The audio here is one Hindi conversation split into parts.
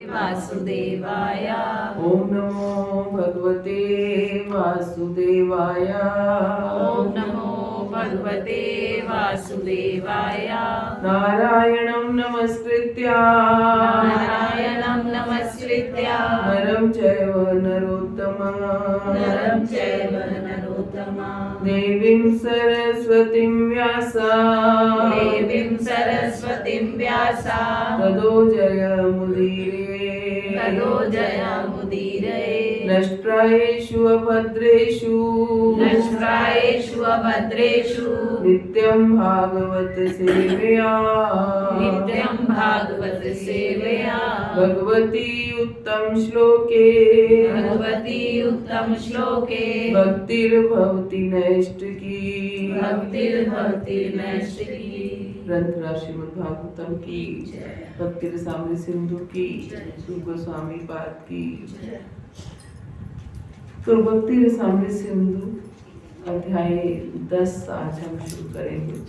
वासुदेवाय। ओम नमो भगवते वासुदेवाय। ओम नमो भगवते वासुदेवाय। नारायणं नमस्कृत्य नारायणं नमस्कृत्य नरं चैव नरोत्तमं नरं चैव नरोत्तमं देवीं सरस्वतीं व्यासं देवीं सरस्वतीं व्यासा ततो जयमुदीरये ततो जयमुदीरये। नष्टायेषु अभद्रेषु नष्टायेषु अभद्रेषु नित्यं भागवत सेवया नित्यं भागवत सेवया भगवती उत्तम श्लोके भगवती उत्तम श्लोके भक्तिर्भवति नैष्टिकी। भक्तिर्भवति नैष्टिकी। ग्रंथ श्रीमद् भागवतम की भक्ति रसामृत सिंधु की श्री गोस्वामी पाद की। तो भक्ति रसामृत सिंधु अध्याय 10 आज हम शुरू करेंगे।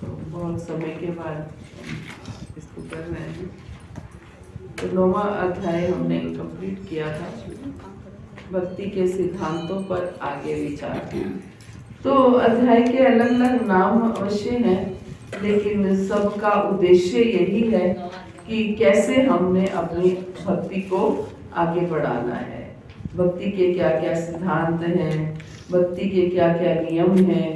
तो बहुत समय के बाद हम इसको कर रहे हैं। तो 9वां अध्याय हमने कंप्लीट किया था। भक्ति के सिद्धांतों पर आगे विचार। तो अध्याय के अलग अलग नाम अवश्य हैं, लेकिन सबका उद्देश्य यही है कि कैसे हमने अपनी भक्ति को आगे बढ़ाना है। भक्ति के क्या क्या सिद्धांत हैं, भक्ति के क्या क्या नियम हैं,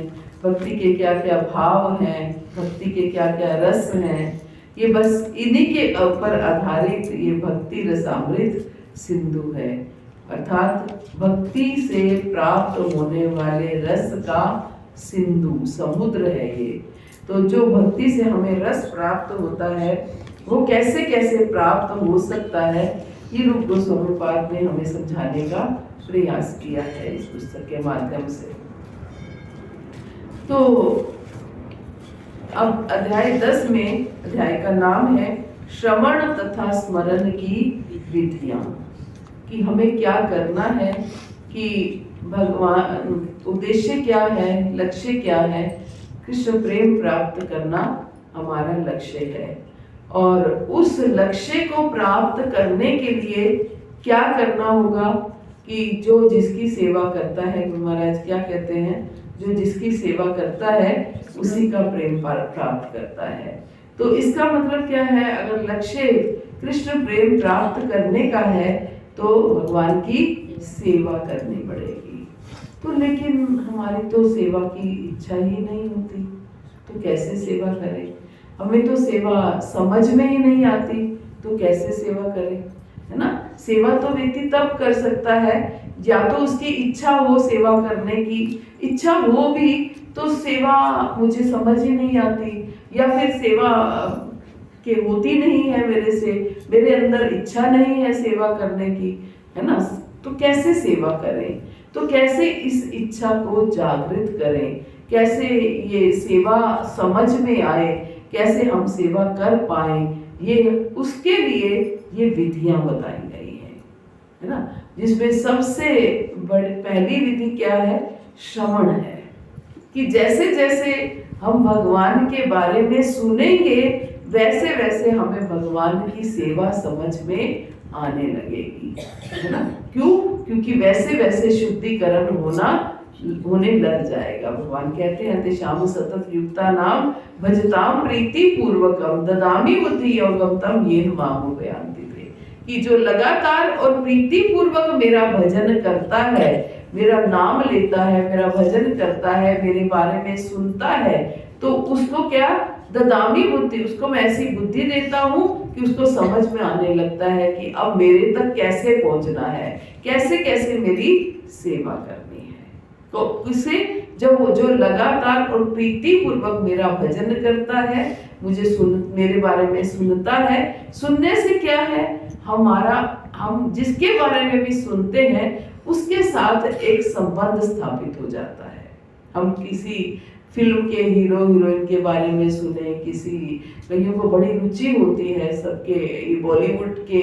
भक्ति के क्या क्या भाव हैं, भक्ति के क्या क्या रस हैं। ये बस इन्हीं के ऊपर आधारित ये भक्ति रसामृत सिंधु है। अर्थात भक्ति से प्राप्त होने वाले रस का सिंधु समुद्र है ये। तो जो भक्ति से हमें रस प्राप्त होता है वो कैसे कैसे प्राप्त हो सकता है, ये रूप गोस्वामी पाद ने हमें समझाने का प्रयास किया है इस पुस्तक के माध्यम से। तो अब अध्याय 10 में, अध्याय का नाम है श्रवण तथा स्मरण की विधियां, कि हमें क्या करना है, कि भगवान उद्देश्य क्या है, लक्ष्य क्या है। कृष्ण प्रेम प्राप्त करना हमारा लक्ष्य है, और उस लक्ष्य को प्राप्त करने के लिए क्या करना होगा, कि जो जिसकी सेवा करता है, गुरु महाराज क्या कहते हैं, जो जिसकी सेवा करता है उसी का प्रेम प्राप्त करता है। तो इसका मतलब क्या है, अगर लक्ष्य कृष्ण प्रेम प्राप्त करने का है तो भगवान की सेवा करनी पड़ेगी। तो लेकिन हमारी तो सेवा की इच्छा ही नहीं होती, तो कैसे सेवा करें। हमें तो सेवा समझ में ही नहीं आती, तो कैसे सेवा करें, है ना। सेवा तो व्यक्ति तब कर सकता है या तो उसकी इच्छा हो सेवा करने की, इच्छा हो भी तो सेवा मुझे समझ ही नहीं आती, या फिर सेवा के होती नहीं है मेरे से, मेरे अंदर इच्छा नहीं है सेवा करने की, है ना। तो कैसे सेवा करें, तो कैसे इस इच्छा को जागृत करें, कैसे ये सेवा समझ में आए, कैसे हम सेवा कर पाए, ये उसके लिए ये विधियां बताई गई है ना। जिसमें सबसे बड़ी पहली विधि क्या है, श्रवण है। कि जैसे जैसे हम भगवान के बारे में सुनेंगे वैसे वैसे हमें भगवान की सेवा समझ में आने लगेगी, है ना। क्यों, क्योंकि वैसे वैसे शुद्धिकरण होने लग जाएगा। भगवान कहते हैं तेषाम सतत युक्ता नाम भजताम प्रीति पूर्वकम ददामी बुद्धि योगम तम येन मामो बयान्ति ते। कि जो लगातार और प्रीति पूर्वक मेरा भजन करता है, मेरा नाम लेता है, मेरा भजन करता है, मेरे बारे में सुनता है, तो उसको क्या ददामी बुद्धि, उसको मैं ऐसी बुद्धि देता हूँ कि उसको समझ में आने लगता है कि अब मेरे तक कैसे पहुंचना है, कैसे कैसे मेरी सेवा करनी है। तो उसे जब वो जो लगातार और प्रीति पूर्वक मेरा भजन करता है, मुझे मेरे बारे में सुनता है, सुनने से क्या है, हम जिसके बारे में भी सुनते हैं उसके साथ एक संबंध स्थापित हो जाता है। हम किसी फिल्म के हीरो हीरोइन के बारे में सुने, किसी कईयों को बड़ी रुचि होती है, सबके बॉलीवुड के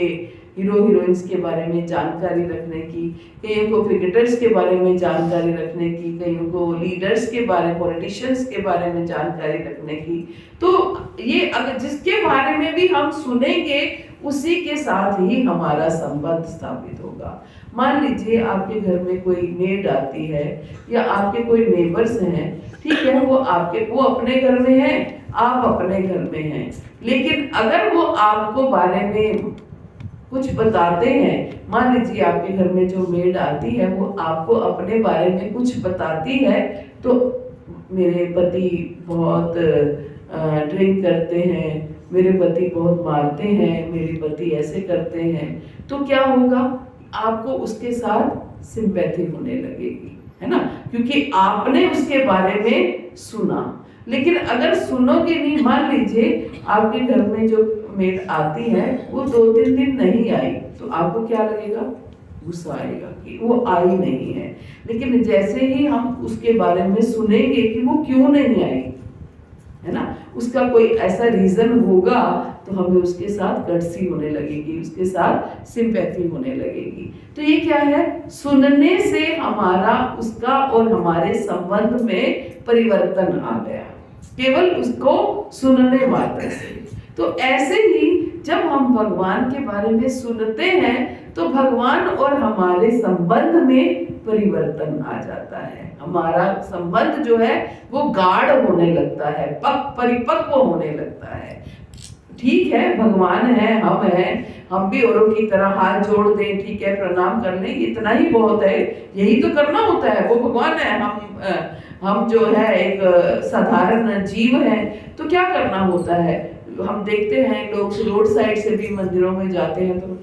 हीरो हीरोइंस के बारे में जानकारी रखने की, कईयों को क्रिकेटर्स के बारे में जानकारी रखने की, कईयों को लीडर्स के बारे, पॉलिटिशियंस के बारे में जानकारी रखने की। तो ये अगर जिसके बारे में भी हम सुनेंगे उसी के साथ ही हमारा संबंध स्थापित होगा। मान लीजिए आपके घर में कोई मेड आती है या आपके कोई नेबर्स हैं, ठीक है, वो अपने घर में है, आप अपने घर में हैं, लेकिन अगर वो आपको बारे में कुछ बताते हैं, मान लीजिए आपके घर में जो मेड आती है वो आपको अपने बारे में कुछ बताती है, तो मेरे पति बहुत ड्रिंक करते हैं, मेरे पति बहुत मारते हैं, मेरे पति ऐसे करते हैं, तो क्या होगा, आपको उसके साथ सिंपैथी होने लगेगी, है ना, क्योंकि आपने उसके बारे में सुना। लेकिन अगर सुनोगे नहीं, मान लीजिए आपके घर में जो मेड आती है वो 2-3 दिन नहीं आई, तो आपको क्या लगेगा, गुस्सा आएगा कि वो आई नहीं है। लेकिन जैसे ही हम उसके बारे में सुनेंगे कि वो क्यों नहीं आई, है ना, उसका कोई ऐसा रीजन होगा, तो हमें उसके साथ गट्सी होने लगेगी, उसके साथ सिंपैथी होने लगेगी। तो ये क्या है, सुनने से हमारा उसका और हमारे संबंध में परिवर्तन आ गया, केवल उसको सुनने मात्र से। तो ऐसे ही जब हम भगवान के बारे में सुनते हैं तो भगवान और हमारे संबंध में परिवर्तन आ जाता है, हमारा संबंध जो है वो गाढ़ होने लगता है, परिपक्व होने लगता है। ठीक है, भगवान है, हम भी औरों की तरह हाथ जोड़ दें, ठीक है, प्रणाम कर लें, इतना ही बहुत है, यही तो करना होता है। वो भगवान है, हम जो है एक साधारण जीव है, तो क्या करना होता है, हम देखते हैं लोग रोड साइड से भी मंदिरों में जाते हैं तो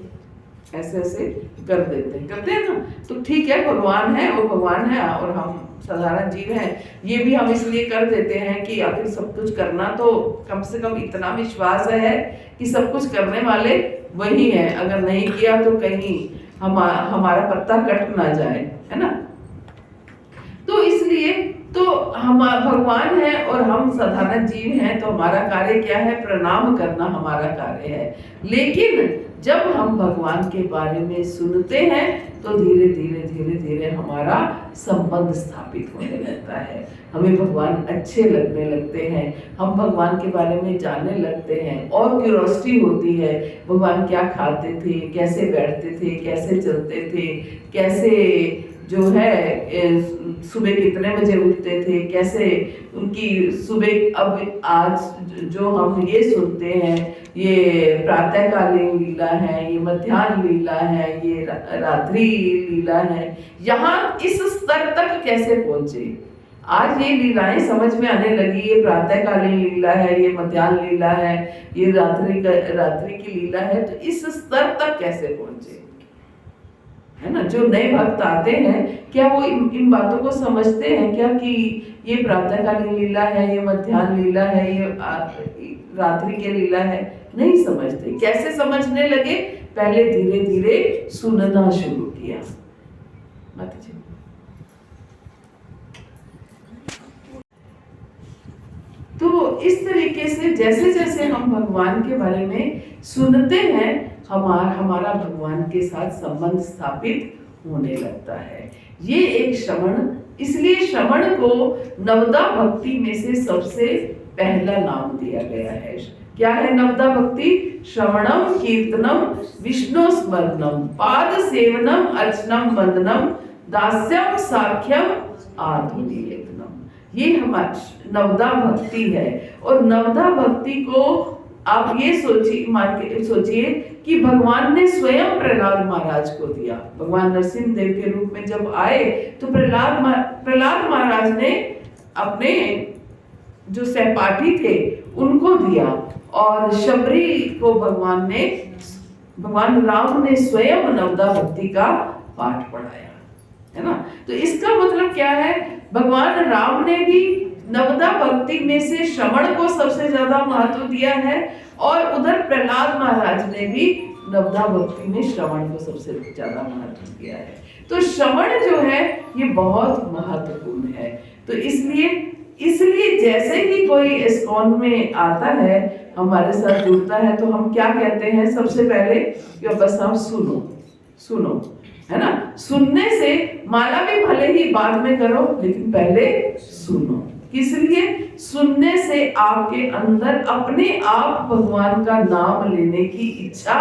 ऐसे ऐसे कर करते हैं ना, तो ठीक है, भगवान है, वो भगवान है और हम साधारण जीव हैं, ये भी हम इसलिए कर देते हैं कि आखिर सब कुछ करना तो कम से कम इतना विश्वास है कि सब कुछ करने वाले वही हैं, अगर नहीं किया तो कहीं हमारा पत्ता कट ना जाए, है ना। तो इसलिए तो हम भगवान है और हम साधारण जीव हैं, तो हमारा कार्य क्या है, प्रणाम करना हमारा कार्य है। लेकिन जब हम भगवान के बारे में सुनते हैं तो धीरे धीरे हमारा संबंध स्थापित होने लगता है, हमें भगवान अच्छे लगने लगते हैं, हम भगवान के बारे में जानने लगते हैं और क्यूरियोसिटी होती है, भगवान क्या खाते थे, कैसे बैठते थे, कैसे चलते थे, कैसे जो है सुबह कितने बजे उठते थे, कैसे उनकी सुबह, अब आज जो हम ये सुनते हैं ये प्रातःकालीन लीला है, ये मध्याह्न लीला है, ये रात्रि लीला है, यहाँ इस स्तर तक कैसे पहुंचे। आज ये लीलाएं समझ में आने लगी, ये प्रातःकालीन लीला है, ये मध्याह्न लीला है, ये रात्रि की लीला है, तो इस स्तर तक कैसे पहुंचे, है ना। जो नए भक्त आते हैं क्या वो इन बातों को समझते हैं क्या कि ये प्रातःकालीन लीला है, ये मध्याह्न लीला है, ये रात्रि की लीला है, नहीं समझते। कैसे समझने लगे, पहले धीरे धीरे सुनना शुरू किया। तो इस तरीके से जैसे जैसे हम भगवान के बारे में सुनते हैं हमारा भगवान के साथ संबंध स्थापित होने लगता है। ये एक श्रवण, इसलिए श्रवण को नवदा भक्ति में से सबसे पहला नाम दिया गया है। क्या है नवदा भक्ति? श्रवणम कीर्तनम विष्णु स्मरणम पाद सेवनम अर्चनम वंदनम दास्यम साख्यम आधुनियतनम, ये हमारी नवदा भक्ति है। और नवदा भक्ति को आप ये सोचिए कि भगवान ने स्वयं प्रहलाद महाराज को दिया। भगवान नरसिंह देव के रूप में जब आए तो प्रहलाद महाराज ने अपने जो सहपाठी थे उनको दिया, और शबरी को भगवान राम ने स्वयं नवदा भक्ति का पाठ पढ़ाया, है ना। तो इसका मतलब क्या है, भगवान राम ने भी नवदा भक्ति में से श्रवण को सबसे ज्यादा महत्व दिया है, और उधर प्रहलाद महाराज ने भी नवदा भक्ति में श्रवण को सबसे ज्यादा महत्व दिया है। तो श्रवण जो है ये बहुत महत्वपूर्ण है। तो इसलिए इसलिए जैसे ही कोई इस्कॉन में आता है, हमारे साथ जुड़ता है, तो हम क्या कहते हैं सबसे पहले कि बस हम सुनो सुनो, है ना। सुनने से माला भी भले ही बाद में करो, लेकिन पहले सुनो। किस लिए? सुनने से आपके अंदर अपने आप भगवान का नाम लेने की इच्छा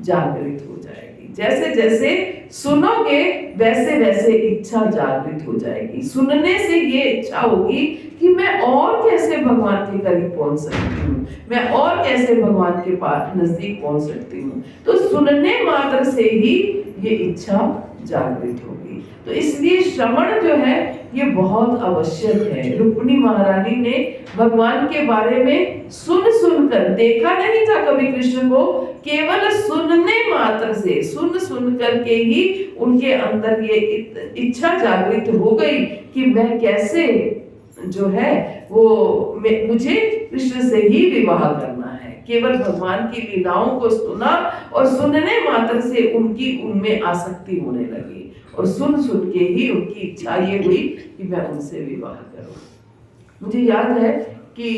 जागृत हो जाएगी। जैसे जैसे सुनोगे वैसे वैसे इच्छा जागृत हो जाएगी। सुनने से ये इच्छा होगी कि मैं और कैसे भगवान के करीब पहुंच सकती हूँ, मैं और कैसे भगवान के पास नजदीक पहुंच सकती हूँ। तो सुनने मात्र से ही ये इच्छा जागृत होगी। तो इसलिए श्रवण जो है ये बहुत आवश्यक है। रुक्मिणी महारानी ने भगवान के बारे में सुन सुनकर, देखा नहीं था कभी कृष्ण को, केवल सुनने मात्र से, सुन सुन करके ही उनके अंदर ये इच्छा जागृत हो गई कि मैं कैसे जो है वो मुझे कृष्ण से ही विवाह करना है। केवल भगवान की लीलाओं को सुना और सुनने मात्र से उनमें आसक्ति होने लगी, और सुन सुन के ही उनकी इच्छा ये हुई कि मैं उनसे विवाह करूं। मुझे याद है कि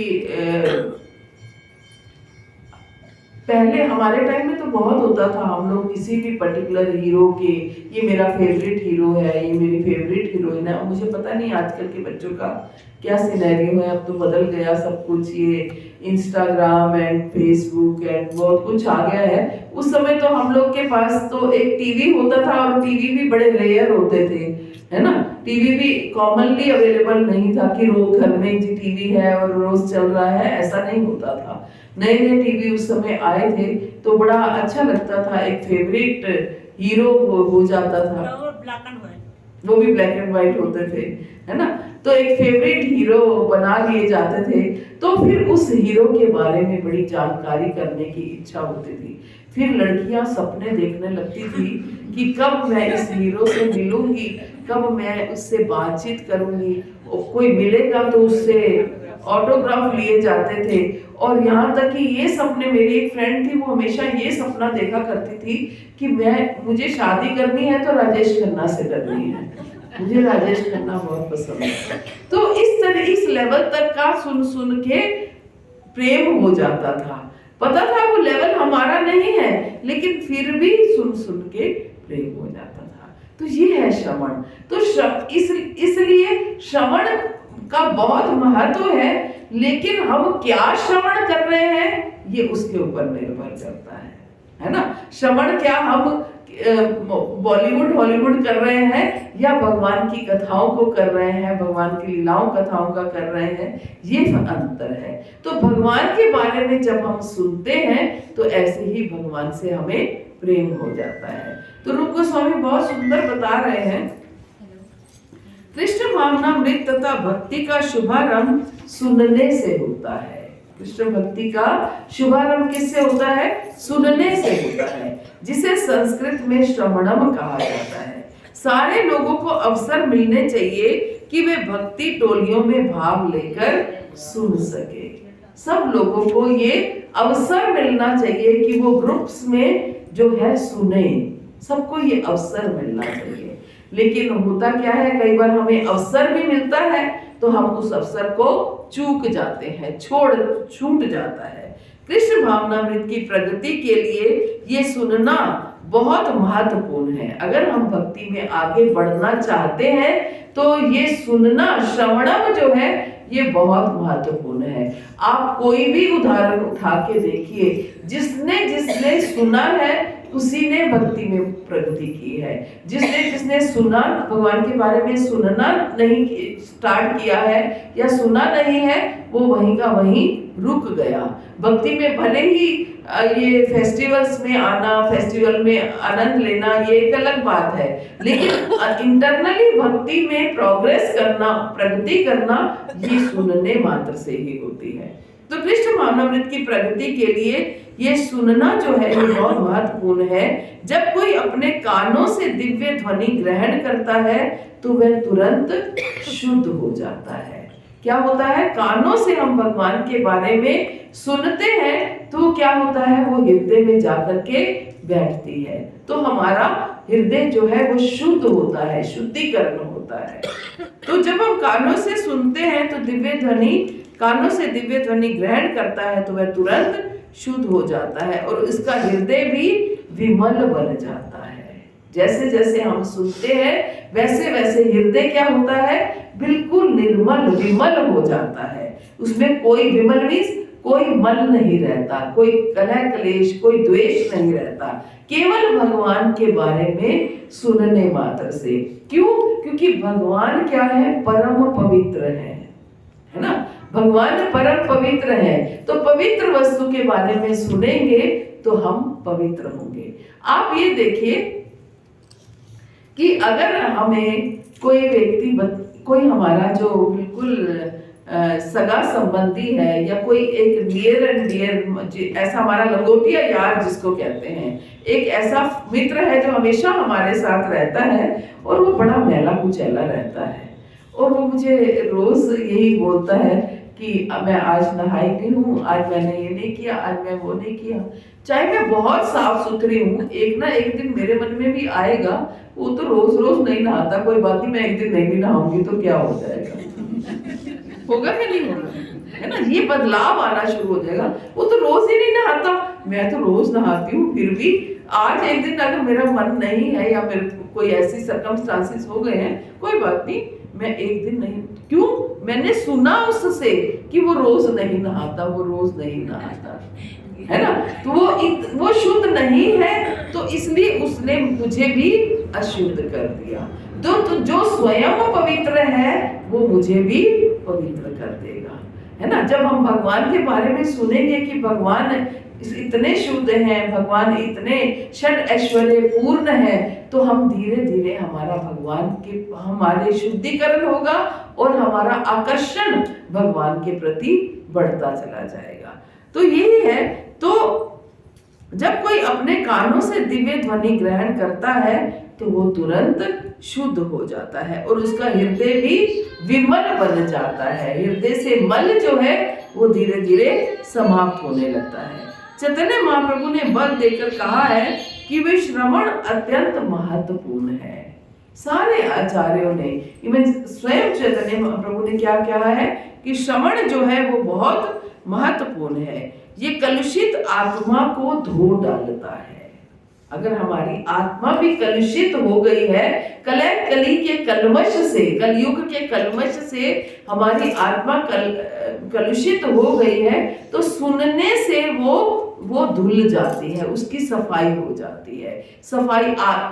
पहले हमारे टाइम में तो बहुत होता था, हम लोग किसी भी पर्टिकुलर हीरो के, ये मेरा फेवरेट हीरो है, ये मेरी फेवरेट हीरोइन है। मुझे पता नहीं आजकल के बच्चों का क्या सिनेरियो है, अब तो बदल गया सब कुछ। ये इंस्टाग्राम एंड फेसबुक एंड बहुत कुछ आ गया है। उस समय तो हम लोग के पास तो एक टीवी होता था, और टीवी भी बड़े रेयर होते थे, है ना। टीवी भी कॉमनली अवेलेबल नहीं था कि रोज घर में टीवी है और रोज चल रहा है, ऐसा नहीं होता था। नए नए टीवी उस समय आए थे तो बड़ा अच्छा लगता था, एक फेवरेट हीरो हो जाता था। वो भी ब्लैक एंड व्हाइट होते थे, है ना। तो एक फेवरेट हीरो बना लिए जाते थे, तो फिर उस हीरो के बारे में बड़ी जानकारी करने की इच्छा होती थी। फिर लड़कियां सपने देखने लगती थी कि कब मैं इस हीरो से मिलूंगी, कब मैं उससे बातचीत करूंगी, कोई मिलेगा तो उससे ऑटोग्राफ लिए जाते थे। और यहाँ तक कि ये सपने, मेरी एक फ्रेंड थी, वो हमेशा ये सपना देखा करती थी कि मुझे शादी करनी है तो राजेश खन्ना से करनी है, मुझे राजेश खन्ना बहुत पसंद है। तो इस लेवल तक का सुन सुन के प्रेम हो जाता था। पता था वो लेवल हमारा नहीं है, लेकिन फिर भी सुन सुन के प्रेम हो जाता था। तो ये है श्रवण। तो इसलिए श्रवण का बहुत महत्व है, लेकिन हम क्या श्रवण कर रहे हैं ये उसके ऊपर निर्भर करता है ना। श्रवण क्या हम बॉलीवुड हॉलीवुड कर रहे हैं, या भगवान की कथाओं को कर रहे हैं, भगवान की लीलाओं कथाओं का कर रहे हैं, ये अंतर है। तो भगवान के बारे में जब हम सुनते हैं तो ऐसे ही भगवान से हमें प्रेम हो जाता है। तो रूप गोस्वामी बहुत सुंदर बता रहे हैं, कृष्ण भावनामृत तथा भक्ति का शुभारंभ सुनने से होता है। कृष्ण भक्ति का शुभारंभ किससे होता है? सुनने से होता है, जिसे संस्कृत में श्रवणम कहा जाता है। सारे लोगों को अवसर मिलने चाहिए कि वे भक्ति टोलियों में भाग लेकर सुन सके। सब लोगों को ये अवसर मिलना चाहिए कि वो ग्रुप्स में जो है सुने, सबको ये अवसर मिलना चाहिए। लेकिन होता क्या है, कई बार हमें अवसर भी मिलता है तो हम उस अवसर को चूक जाते हैं, छूट जाता है। कृष्ण भावनामृत की प्रगति के लिए ये सुनना बहुत महत्वपूर्ण है। अगर हम भक्ति में आगे बढ़ना चाहते हैं तो ये सुनना, श्रवणम जो है ये बहुत महत्वपूर्ण है। आप कोई भी उदाहरण उठा के देखिए, जिसने सुना है उसी ने भक्ति में प्रगति की है। जिसने सुना, भगवान के बारे में सुनना नहीं स्टार्ट किया है या सुना नहीं है, वो वहीं का वहीं रुक गया। भक्ति में भले ही ये फेस्टिवल्स में आना, फेस्टिवल में आनंद लेना, ये एक अलग बात है, लेकिन इंटरनली भक्ति में प्रोग्रेस करना, प्रगति करना, ये सुनने मात्र से ही होती है। तो कृष्ण भावनामृत की प्रगति के लिए ये सुनना जो है ये बहुत महत्वपूर्ण है। जब कोई अपने कानों से दिव्य ध्वनि ग्रहण करता है तो वह तुरंत शुद्ध हो जाता है। क्या होता है, कानों से हम भगवान के बारे में सुनते हैं तो क्या होता है, वो हृदय में जाकर के बैठती है, तो हमारा हृदय जो है वो शुद्ध होता है, शुद्धिकरण होता है। तो जब हम कानों से सुनते हैं तो दिव्य ध्वनि, कानों से दिव्य ध्वनि ग्रहण करता है तो वह तुरंत शुद्ध हो जाता है और उसका हृदय भी विमल बन जाता है। जैसे जैसे हम सुनते हैं वैसे वैसे हृदय क्या होता है, बिल्कुल निर्मल विमल हो जाता है। उसमें कोई विमल मीन्स कोई मल नहीं रहता, कोई कलह क्लेश, कोई द्वेष नहीं रहता, केवल भगवान के बारे में सुनने मात्र से। क्यों? क्योंकि भगवान क्या है, परम पवित्र है ना। भगवान परम पवित्र है, तो पवित्र वस्तु के बारे में सुनेंगे तो हम पवित्र होंगे। आप ये देखिए कि अगर हमें कोई व्यक्ति, कोई हमारा जो बिल्कुल सगा संबंधी है या कोई एक नियर एंड डियर, ऐसा हमारा लंगोटिया यार जिसको कहते हैं, एक ऐसा मित्र है जो हमेशा हमारे साथ रहता है और वो बड़ा मैला कुचैला रहता है और वो मुझे रोज यही बोलता है कि मैं आज नहाई नहीं हूँ, आज मैंने ये नहीं किया, आज मैं वो नहीं किया। चाहे मैं बहुत साफ सुथरी हूँ, एक ना एक दिन मेरे मन में भी आएगा, वो तो रोज रोज नहीं नहाता, कोई बात नहीं, मैं एक दिन नहीं भी नहाऊंगी तो क्या हो जाएगा, होगा कि नहीं होगा, है ना। ये बदलाव आना शुरू हो जाएगा। वो तो रोज ही नहीं नहाता, मैं तो रोज नहाती हूँ, फिर भी आज एक दिन अगर मेरा मन नहीं है या मेरे कोई ऐसी सर्कमस्टांसेस हो गए हैं, कोई बात नहीं, मैं एक दिन नहीं। क्यों? मैंने सुना उससे कि वो रोज नहीं नहाता, वो रोज नहीं नहाता, है ना। तो वो शुद्ध नहीं है, तो इसलिए उसने मुझे भी अशुद्ध कर दिया। तो जो स्वयं पवित्र है वो मुझे भी पवित्र कर देगा, है ना। जब हम भगवान के बारे में सुनेंगे कि भगवान इतने शुद्ध हैं, भगवान इतने षड ऐश्वर्य पूर्ण है, तो हम धीरे धीरे हमारा भगवान के, हमारे शुद्धिकरण होगा और हमारा आकर्षण भगवान के प्रति बढ़ता चला जाएगा। तो यही है। तो जब कोई अपने कानों से दिव्य ध्वनि ग्रहण करता है तो वो तुरंत शुद्ध हो जाता है और उसका हृदय भी विमल बन जाता है। हृदय से मल जो है वो धीरे धीरे समाप्त होने लगता है। चैतन्य महाप्रभु ने बल देकर कहा है कि वे श्रवण अत्यंत महत्वपूर्ण है। सारे आचार्यों ने, इवन स्वयं चैतन्य महाप्रभु ने क्या कहा है कि श्रवण जो है वो बहुत महत्वपूर्ण है। ये कलुषित आत्मा को धो डालता है। अगर हमारी आत्मा भी कलुषित हो गई है, कलह कली के कलमश से, कलयुग के कलमश से हमारी आत्मा कलुषित हो गई है, तो सुनने से वो धुल जाती है, उसकी सफाई हो जाती है।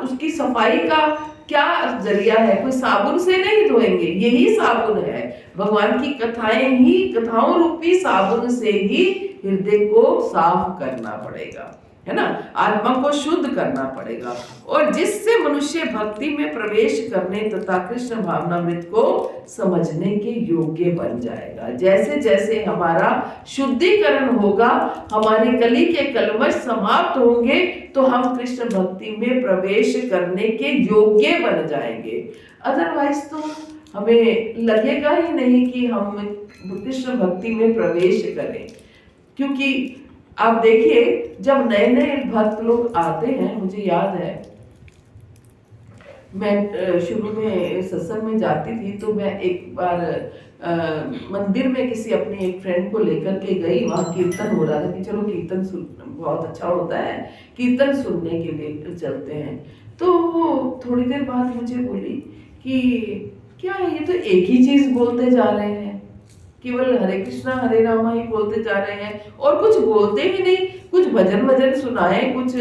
उसकी सफाई का क्या जरिया है? कोई साबुन से नहीं धोएंगे, यही साबुन है। भगवान की कथाएं ही, कथाओं रूपी साबुन से ही हृदय को साफ करना पड़ेगा, है ना। आत्मा को शुद्ध करना पड़ेगा और जिससे मनुष्य भक्ति में प्रवेश करने तथा कृष्ण भावनामृत को समझने के योग्य बन जाएगा। जैसे जैसे हमारा शुद्धिकरण होगा, हमारे कली के कलमश समाप्त होंगे, तो हम कृष्ण भक्ति में प्रवेश करने के योग्य बन जाएंगे। अदरवाइज तो हमें लगेगा ही नहीं कि हम कृष्ण भक्ति में प्रवेश करें। क्योंकि आप देखिए, जब नए नए भक्त लोग आते हैं, मुझे याद है मैं शुरू में सत्संग में जाती थी, तो मैं एक बार मंदिर में किसी अपनी एक फ्रेंड को लेकर के गई। वहाँ कीर्तन हो रहा था कि चलो कीर्तन सुन, बहुत अच्छा होता है, कीर्तन सुनने के लिए चलते हैं। तो वो थोड़ी देर बाद मुझे बोली कि क्या है, ये तो एक ही चीज बोलते जा रहे हैं, केवल हरे कृष्णा हरे रामा ही बोलते जा रहे हैं और कुछ बोलते ही नहीं। कुछ भजन सुनाए, कुछ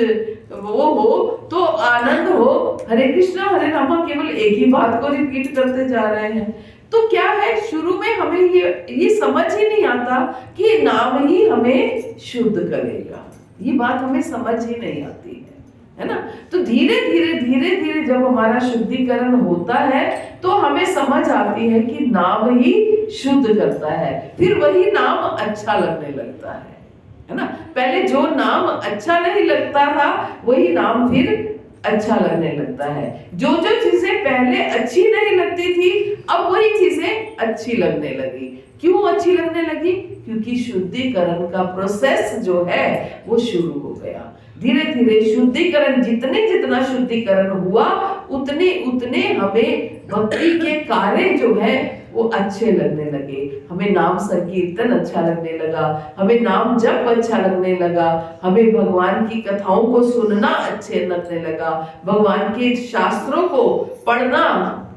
वो हो तो आनंद हो, हरे कृष्णा हरे रामा केवल एक ही बात को रिपीट करते जा रहे हैं। तो क्या है, शुरू में हमें ये समझ ही नहीं आता कि नाम ही हमें शुद्ध करेगा। ये बात हमें समझ ही नहीं आती है ना। तो धीरे धीरे जब हमारा शुद्धिकरण होता है तो हमें समझ आती है कि नाम ही शुद्ध करता है। फिर वही नाम अच्छा लगने लगता है ना। पहले जो नाम अच्छा नहीं लगता था, वही नाम फिर अच्छा लगने लगता है। जो चीजें पहले अच्छी नहीं लगती थी, अब वही चीजें अच्छी लगने लगी। क्यों अच्छी लगने लगी? क्योंकि शुद्धिकरण का प्रोसेस जो है वो शुरू हो गया। धीरे धीरे शुद्धिकरण, जितने जितना शुद्धिकरण हुआ उतने उतने हमें भक्ति के कार्य जो है वो अच्छे लगने लगे। हमें नाम संकीर्तन अच्छा लगने लगा, हमें नाम जप अच्छा लगने लगा, हमें भगवान की कथाओं को सुनना अच्छे लगने लगा, भगवान के शास्त्रों को पढ़ना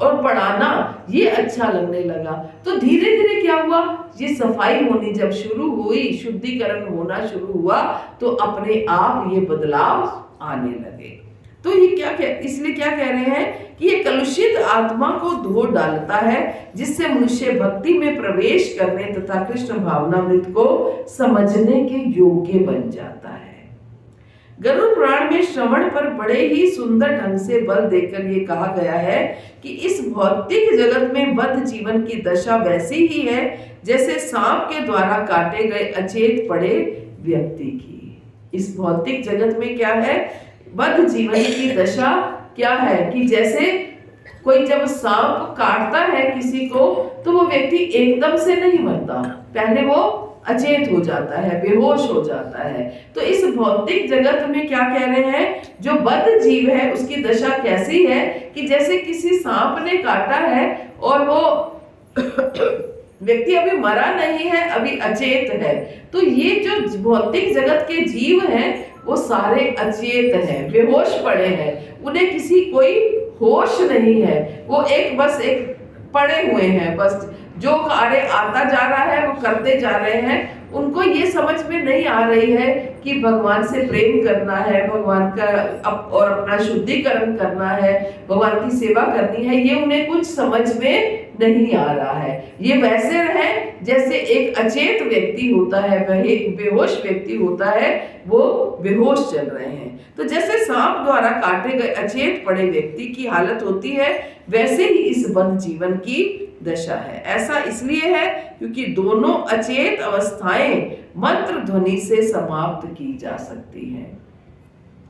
और पढ़ाना ये अच्छा लगने लगा। तो धीरे धीरे क्या हुआ, ये सफाई होनी जब शुरू हुई, शुद्धिकरण होना शुरू हुआ, तो अपने आप ये बदलाव आने लगे। तो ये इसलिए क्या कह रहे हैं कि ये कलुषित आत्मा को धो डालता है, जिससे मनुष्य भक्ति में प्रवेश करने तथा कृष्ण भावनामृत को समझने के योग्य बन जाता है। गरुड़ पुराण में श्रवण पर बड़े ही सुंदर ढंग से बल देकर ये कहा गया है कि इस भौतिक जगत में बद्ध जीवन की दशा वैसी ही है जैसे सांप के द्वारा काटे गए अचेत पड़े व्यक्ति की। इस भौतिक जगत में क्या है, बद्ध जीवन की दशा क्या है कि जैसे कोई जब सांप काटता है किसी को तो वो व्यक्ति एकदम से नहीं मरता, पहले वो अचेत हो जाता है, बेहोश हो जाता है। तो इस भौतिक जगत में क्या कह रहे हैं, जो बद्ध जीव है उसकी दशा कैसी है कि जैसे किसी सांप ने काटा है और वो व्यक्ति अभी मरा नहीं है, अभी अचेत है। तो ये जो भौतिक जगत के जीव हैं वो सारे अचेत हैं, बेहोश पड़े हैं, उन्हें किसी कोई होश नहीं है, वो बस एक पड़े हुए हैं, बस जो कार्य आता जा रहा है वो करते जा रहे हैं। उनको ये समझ में नहीं आ रही है कि भगवान से प्रेम करना है, भगवान का और अपना शुद्धिकरण करना है, भगवान की सेवा करनी है, ये उन्हें कुछ समझ में नहीं आ रहा है। ये वैसे रहे जैसे एक अचेत व्यक्ति होता है, बेहोश व्यक्ति होता है, वो बेहोश चल रहे हैं। तो जैसे सांप द्वारा काटे गए अचेत पड़े व्यक्ति की हालत होती है, वैसे ही इस बद्ध जीवन की दशा है। ऐसा इसलिए है क्योंकि दोनों अचेत अवस्थाएं मंत्र ध्वनि से समाप्त की जा सकती हैं।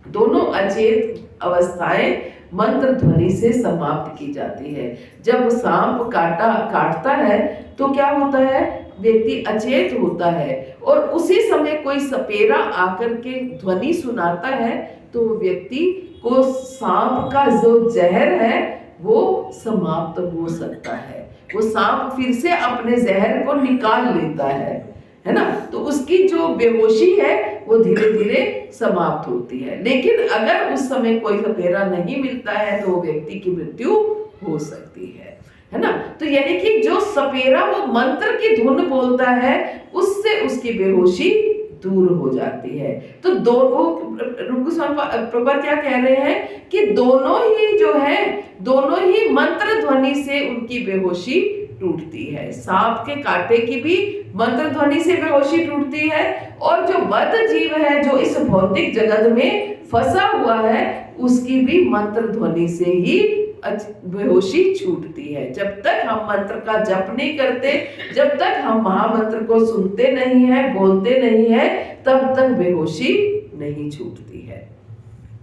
दोनों अचेत अवस्थाएं मंत्र ध्वनि से समाप्त की जाती है। जब सांप काटता है तो क्या होता है, व्यक्ति अचेत होता है और उसी समय कोई सपेरा आकर के ध्वनि सुनाता है तो व्यक्ति को सांप का जो जहर है वो समाप्त हो सकता है। वो सांप फिर से अपने जहर को निकाल लेता है ना, तो उसकी जो बेहोशी है वो धीरे धीरे समाप्त होती है। लेकिन अगर उस समय कोई सपेरा नहीं मिलता है तो वो व्यक्ति की मृत्यु हो सकती है ना। तो यानी कि जो सपेरा वो मंत्र की धुन बोलता है उससे उसकी बेहोशी दूर हो जाती है। तो दोनों प्रभुपाद क्या कह रहे हैं कि दोनों ही जो है, दोनों ही मंत्र ध्वनि से उनकी बेहोशी टूटती है। सांप के कांटे की भी मंत्र ध्वनि से बेहोशी टूटती है और जो बद्ध जीव है जो इस भौतिक जगत में फंसा हुआ है उसकी भी मंत्र ध्वनि से ही बेहोशी छूटती है। जब तक हम मंत्र का जप नहीं करते, जब तक हम महामंत्र को सुनते नहीं है, बोलते नहीं है, तब तक बेहोशी नहीं छूटती है।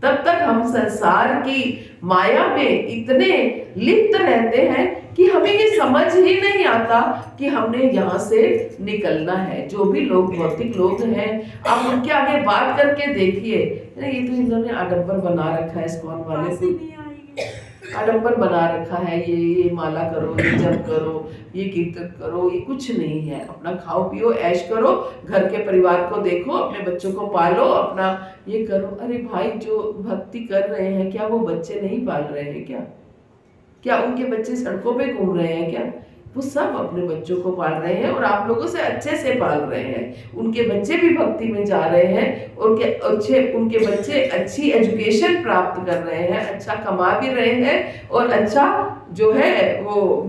तब तक हम संसार की माया में इतने लिप्त रहते हैं कि हमें ये समझ ही नहीं आता कि हमने यहाँ से निकलना है। जो भी लोग भौतिक लोग हैं, आप उनके आगे बात करके देखिए, ये तो इन्होंने आडंबर बना रखा है, इस्कॉन वाले को आडंबर बना रखा है, ये माला करो, ये जप करो, ये कीर्तन करो, ये कुछ नहीं है। अपना खाओ पियो ऐश करो, घर के परिवार को देखो, अपने बच्चों को पालो, अपना ये करो। अरे भाई, जो भक्ति कर रहे हैं क्या वो बच्चे नहीं पाल रहे हैं क्या उनके बच्चे सड़कों पे घूम रहे हैं क्या? वो सब अपने बच्चों को पाल रहे हैं और आप लोगों से अच्छे से पाल रहे हैं। उनके बच्चे भी भक्ति में जा रहे हैं और उनके बच्चे अच्छी एजुकेशन प्राप्त कर रहे हैं, अच्छा कमा भी रहे हैं और अच्छा जो है वो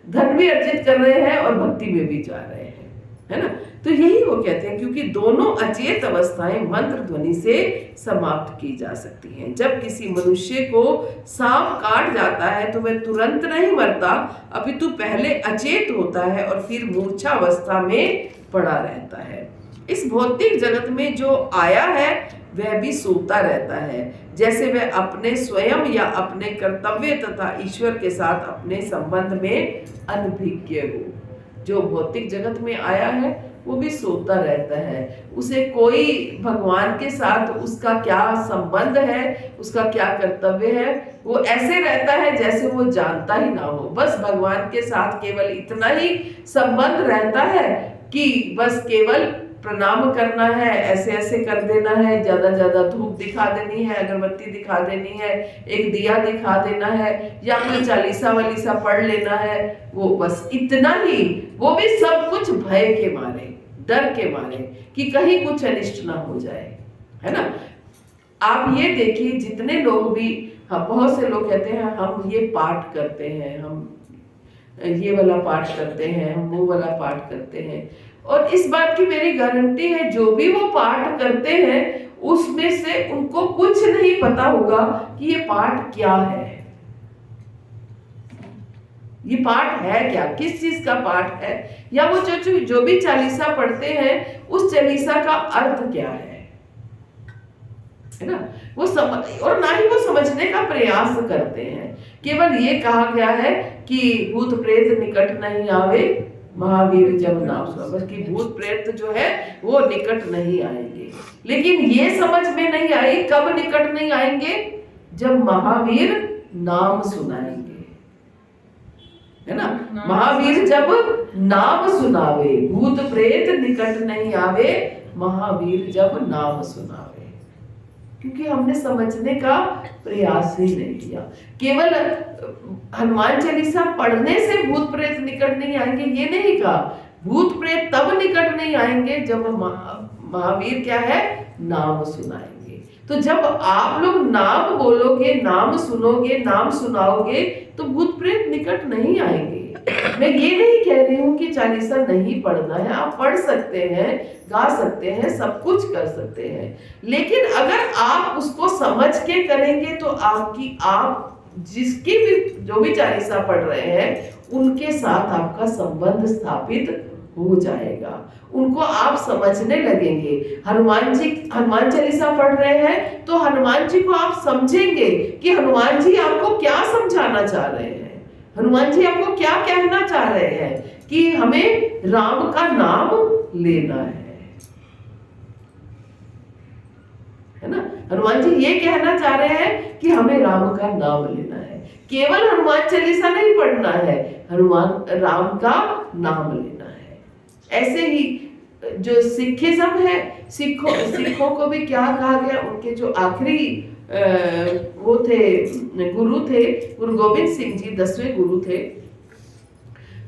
धन भी अर्जित कर रहे हैं और भक्ति में भी जा रहे हैं, है ना। तो यही वो कहते हैं क्योंकि दोनों अचेत अवस्थाएं मंत्र ध्वनि से समाप्त की जा सकती हैं। जब किसी मनुष्य को सांप काट जाता है तो वह तुरंत नहीं मरता, अपितु पहले अचेत होता है और फिर मूर्छा अवस्था में पड़ा रहता है। इस भौतिक जगत में जो आया है वह भी सोता रहता है, जैसे वह अपने स्वयं या अपने कर्तव्य तथा ईश्वर के साथ अपने संबंध में अनभिज्ञ हो। जो भौतिक जगत में आया है वो भी सोता रहता है। उसे कोई भगवान के साथ उसका क्या संबंध है, उसका क्या कर्तव्य है, वो ऐसे रहता है जैसे वो जानता ही ना हो। बस भगवान के साथ केवल इतना ही संबंध रहता है कि बस केवल प्रणाम करना है, ऐसे ऐसे कर देना है, ज्यादा ज्यादा धूप दिखा देनी है, अगरबत्ती दिखा देनी है, एक दिया दिखा देना है, या कोई चालीसा वालीसा पढ़ लेना है, वो बस इतना ही। वो भी सब कुछ भय के मारे, डर के मारे कि कहीं कुछ अनिष्ट ना हो जाए, है ना। आप ये देखिए जितने लोग भी, हाँ बहुत से लोग कहते हैं हम ये पाठ करते हैं, हम ये वाला पाठ करते हैं, हम वो वाला पाठ करते हैं, और इस बात की मेरी गारंटी है जो भी वो पाठ करते हैं उसमें से उनको कुछ नहीं पता होगा कि ये पाठ क्या है, ये पाठ है क्या, किस चीज का पाठ है, या वो जो भी चालीसा पढ़ते हैं उस चालीसा का अर्थ क्या है ना। वो समझ, और ना ही वो समझने का प्रयास करते हैं। केवल ये कहा गया है कि भूत प्रेत निकट नहीं आवे, महावीर जब नाम सुना, बस कि भूत प्रेत जो है वो निकट नहीं आएंगे। लेकिन ये समझ में नहीं आई कब निकट नहीं आएंगे, जब महावीर नाम सुनाएंगे, है ना। महावीर जब नाम सुनावे, भूत प्रेत निकट नहीं आवे, महावीर जब नाम सुनावे। क्योंकि हमने समझने का प्रयास ही नहीं किया। केवल हनुमान चालीसा पढ़ने से भूत प्रेत निकट नहीं आएंगे ये नहीं कहा, भूत प्रेत तब निकट नहीं आएंगे जब महावीर क्या है, नाम सुनाएंगे। तो जब आप लोग नाम बोलोगे, नाम सुनोगे, नाम सुनाओगे, तो भूत प्रेत निकट नहीं आएंगे। मैं ये नहीं कह रही हूँ कि चालीसा नहीं पढ़ना है, आप पढ़ सकते हैं, गा सकते हैं, सब कुछ कर सकते हैं, लेकिन अगर आप उसको समझ के करेंगे तो आप जिसकी भी, जो भी चालीसा पढ़ रहे हैं उनके साथ आपका संबंध स्थापित हो जाएगा, उनको आप समझने लगेंगे। हनुमान चालीसा पढ़ रहे हैं तो हनुमान जी को आप समझेंगे कि हनुमान जी आपको क्या समझाना चाह रहे हैं, हनुमान जी आपको क्या कहना चाह रहे हैं, कि हमें राम का नाम लेना है ना। हनुमान जी ये कहना चाह रहे हैं कि हमें राम का नाम लेना है। केवल हनुमान चालीसा नहीं पढ़ना है, राम का नाम लेना है। ऐसे ही जो सिखिज्म है, सिखों को भी क्या कहा गया, उनके जो आखिरी वो थे, गुरु थे, गुरु गोविंद सिंह जी 10वें गुरु थे।